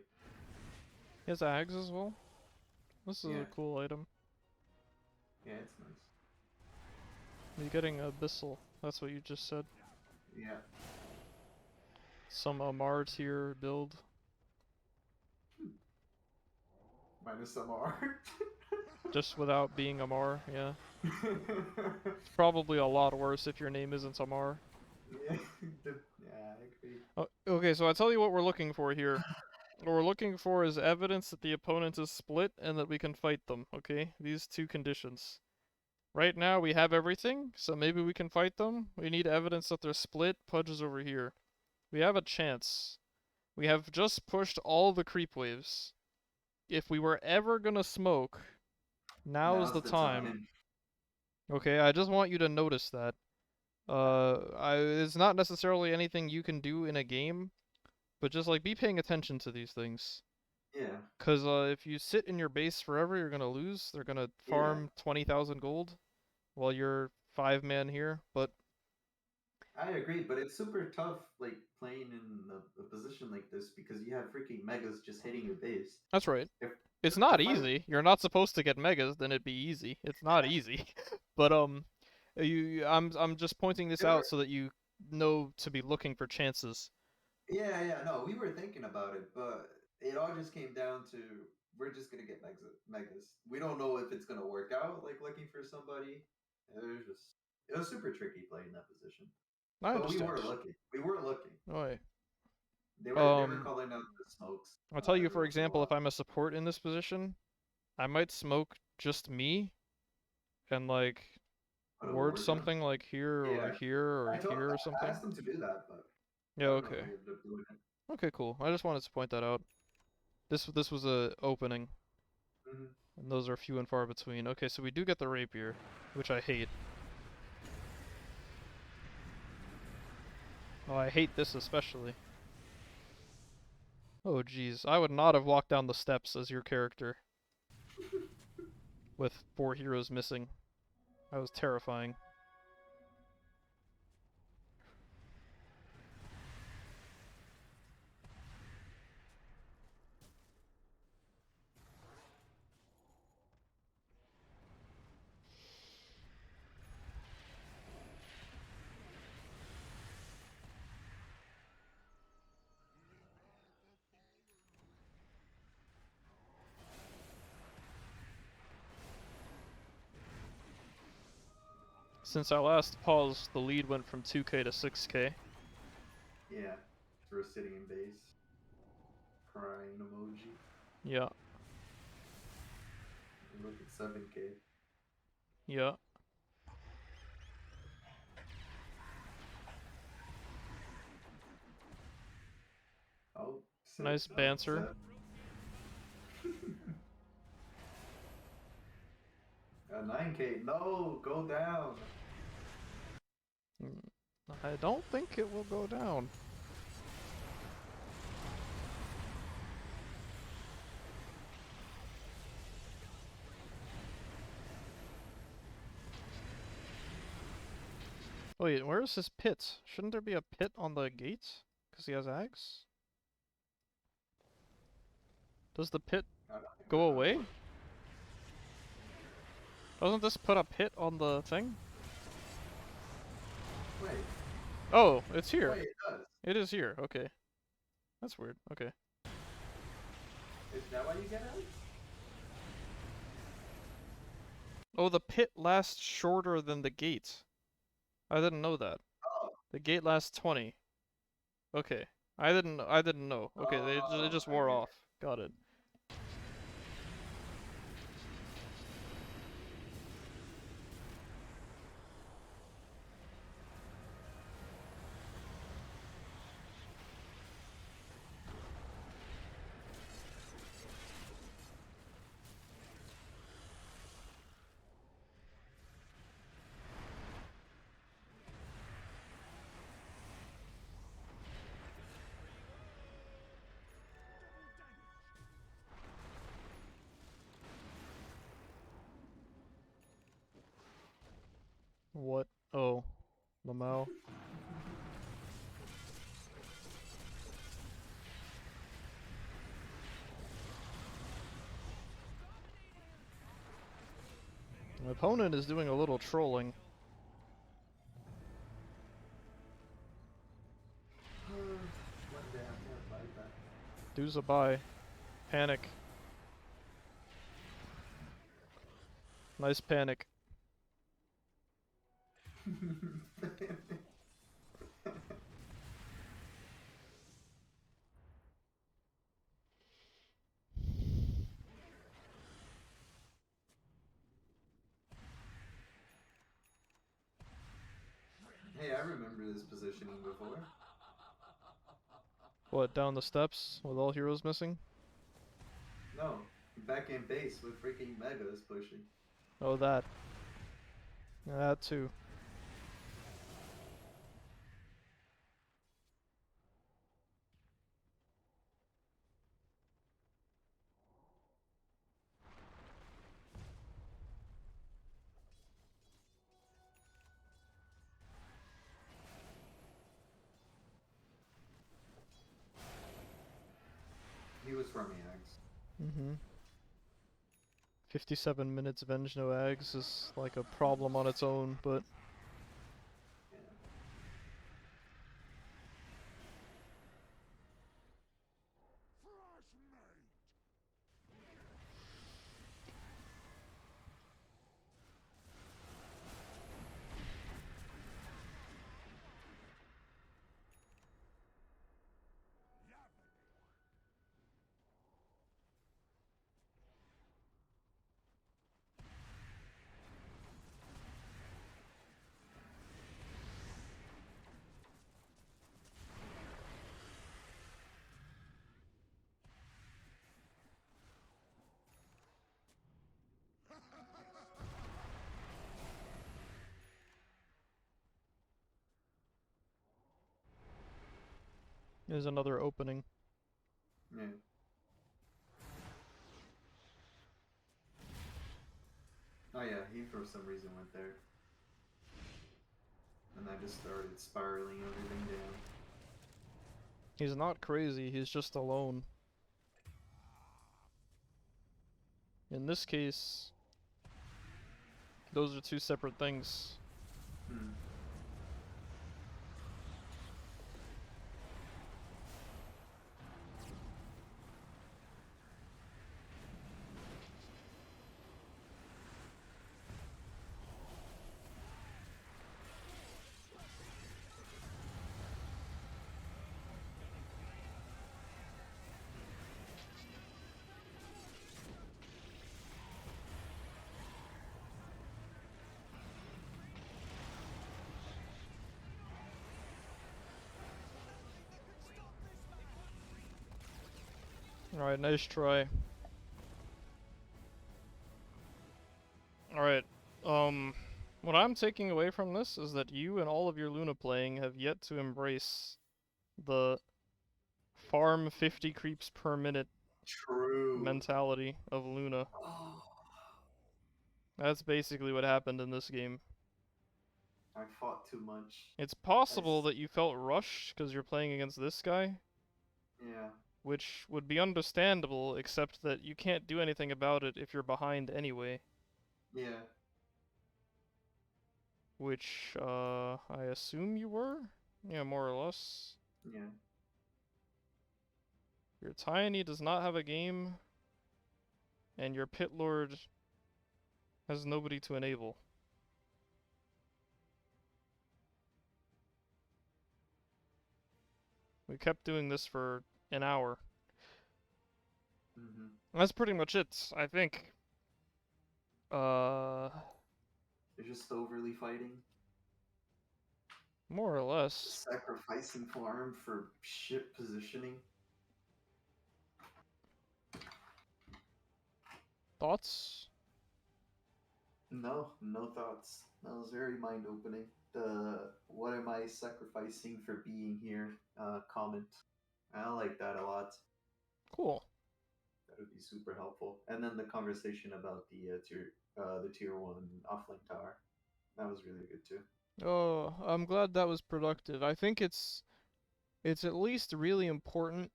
He has Ags as well? This is Yeah, a cool item. yeah, it's nice. You're getting Abyssal. That's what you just said. Yeah. Some Amar tier build. Minus some art. Just without being Amar, yeah. It's probably a lot worse if your name isn't Amar. Yeah, I agree. Oh, okay, so I tell you what we're looking for here. What we're looking for is evidence that the opponent is split and that we can fight them, okay? These two conditions. Right now we have everything, so maybe we can fight them. We need evidence that they're split. Pudge is over here. We have a chance. We have just pushed all the creep waves. If we were ever gonna smoke, now's the time. Okay, I just want you to notice that. It's not necessarily anything you can do in a game, but just like be paying attention to these things. Yeah. Cause if you sit in your base forever, you're gonna lose. They're gonna Yeah. farm 20,000 gold while you're 5-man here. But I agree, but it's super tough, like playing in a position like this because you have freaking megas just hitting your base. that's right. If It's the not fight, easy. You're not supposed to get megas, then it'd be easy. It's not easy. But I'm just pointing this there out were, so that you know to be looking for chances. yeah, no, we were thinking about it, but it all just came down to we're just gonna get megas. We don't know if it's gonna work out. Like looking for somebody, it was super tricky playing that position. I But we understand. were looking. We were looking. Alright. They were Um, calling out the smokes I'll tell you, every for once in a example, if while. I'm a support in this position, I might smoke just me and like Put a ward ward down. something like Yeah, or here or I something. asked them to do that, but Yeah, I don't know if okay. they ended up doing it. Okay, cool. I just wanted to point that out. This was a opening, Hmm. and those are few and far between. Okay, so we do get the rapier, which I hate. Oh, I hate this especially. Oh, jeez. I would not have walked down the steps as your character with 4 heroes missing. That was terrifying. Since I last paused, the lead went from 2k to 6k. Yeah, so we're sitting in base, crying emoji. Yeah, Look at 7K. yeah. Oh, Nice banter. set. 9K. No, go down. I don't think it will go down. Wait, where is his pit? Shouldn't there be a pit on the gate? Because he has axe? Does the pit I don't think go that's how it away? works. Doesn't this put a pit on the thing? Wait, Oh, it's here. wait, it does. It is here. Okay. That's weird. Okay. Is that why you get out? Oh, the pit lasts shorter than the gate. I didn't know that. Oh, The gate lasts 20. Okay. I didn't know. Okay, it oh, just I wore get off. it. Got it. What? Oh. Lamau. My opponent is doing a little trolling. One day I'm gonna fight that. Do's a buy. Panic. Nice panic. Hey, I remember this positioning before. What, down the steps with all heroes missing? No, back in base with freaking megas pushing. Oh, that. That too. for me, Ags. Mm-hmm. 57 minutes Venge no Ags is like a problem on its own, but Yeah. there's another opening. Yeah. Oh yeah, he for some reason went there. And I just started spiraling everything down. He's not crazy, he's just alone. In this case, those are two separate things. Hmm. Alright, nice try. Alright, what I'm taking away from this is that you and all of your Luna playing have yet to embrace the farm 50 creeps per minute True. mentality of Luna. Oh, That's basically what happened in this game. I fought too much. It's possible s- that you felt rushed because you're playing against this guy, Yeah. which would be understandable, except that you can't do anything about it if you're behind anyway. Yeah. Which, I assume you were? Yeah, more or less. Yeah. Your Tiny does not have a game, and your Pit Lord has nobody to enable. We kept doing this for an hour. Mm-hmm. That's pretty much it, I think. Uh, They're just overly fighting. more or less. Sacrificing farm for ship positioning. Thoughts? No, no thoughts. That was very mind opening. The what am I sacrificing for being here? Comment. I like that a lot. Cool. That would be super helpful. And then the conversation about the tier one offlane tower. That was really good too. Oh, I'm glad that was productive. I think it's at least really important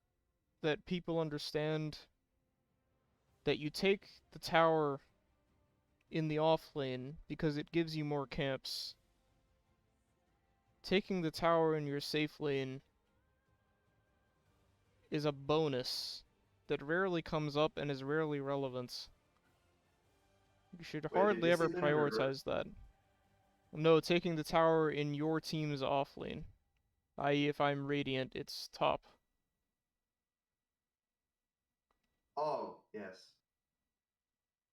that people understand that you take the tower in the off lane because it gives you more camps. Taking the tower in your safe lane is a bonus that rarely comes up and is rarely relevant. You should Wait, did hardly you say ever that in reverse? prioritize that. No, taking the tower in your team's off lane. I.e., if I'm Radiant, it's top. Oh, yes.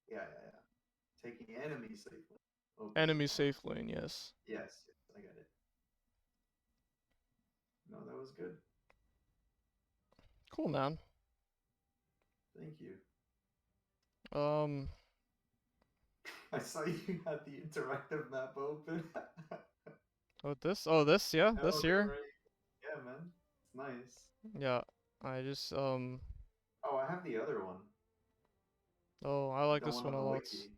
Yeah, yeah, yeah. Taking enemies safely. Okay. Enemy safe lane, yes. Yes, yes, I get it. No, that was good. Cool, man. Thank you. Um, I saw you had the interactive map open. what this? Oh, this, yeah, this Elden here. Ring. Yeah, man. It's nice. Yeah, I just, Oh, I have the other one. oh, I like The this one one on a the lot. wiki.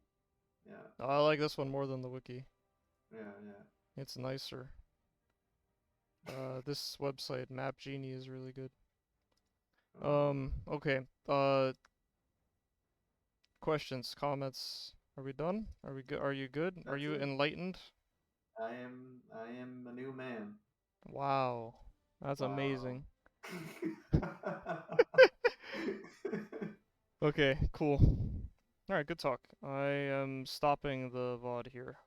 Yeah, I like this one more than the wiki. yeah, yeah. It's nicer. This website, Map Genie, is really good. Okay. Questions, comments. Are we done? Are we good? Are you good? Are That's you it. enlightened? I am a new man. Wow. That's Wow. amazing. Okay, cool. Alright, good talk. I am stopping the VOD here.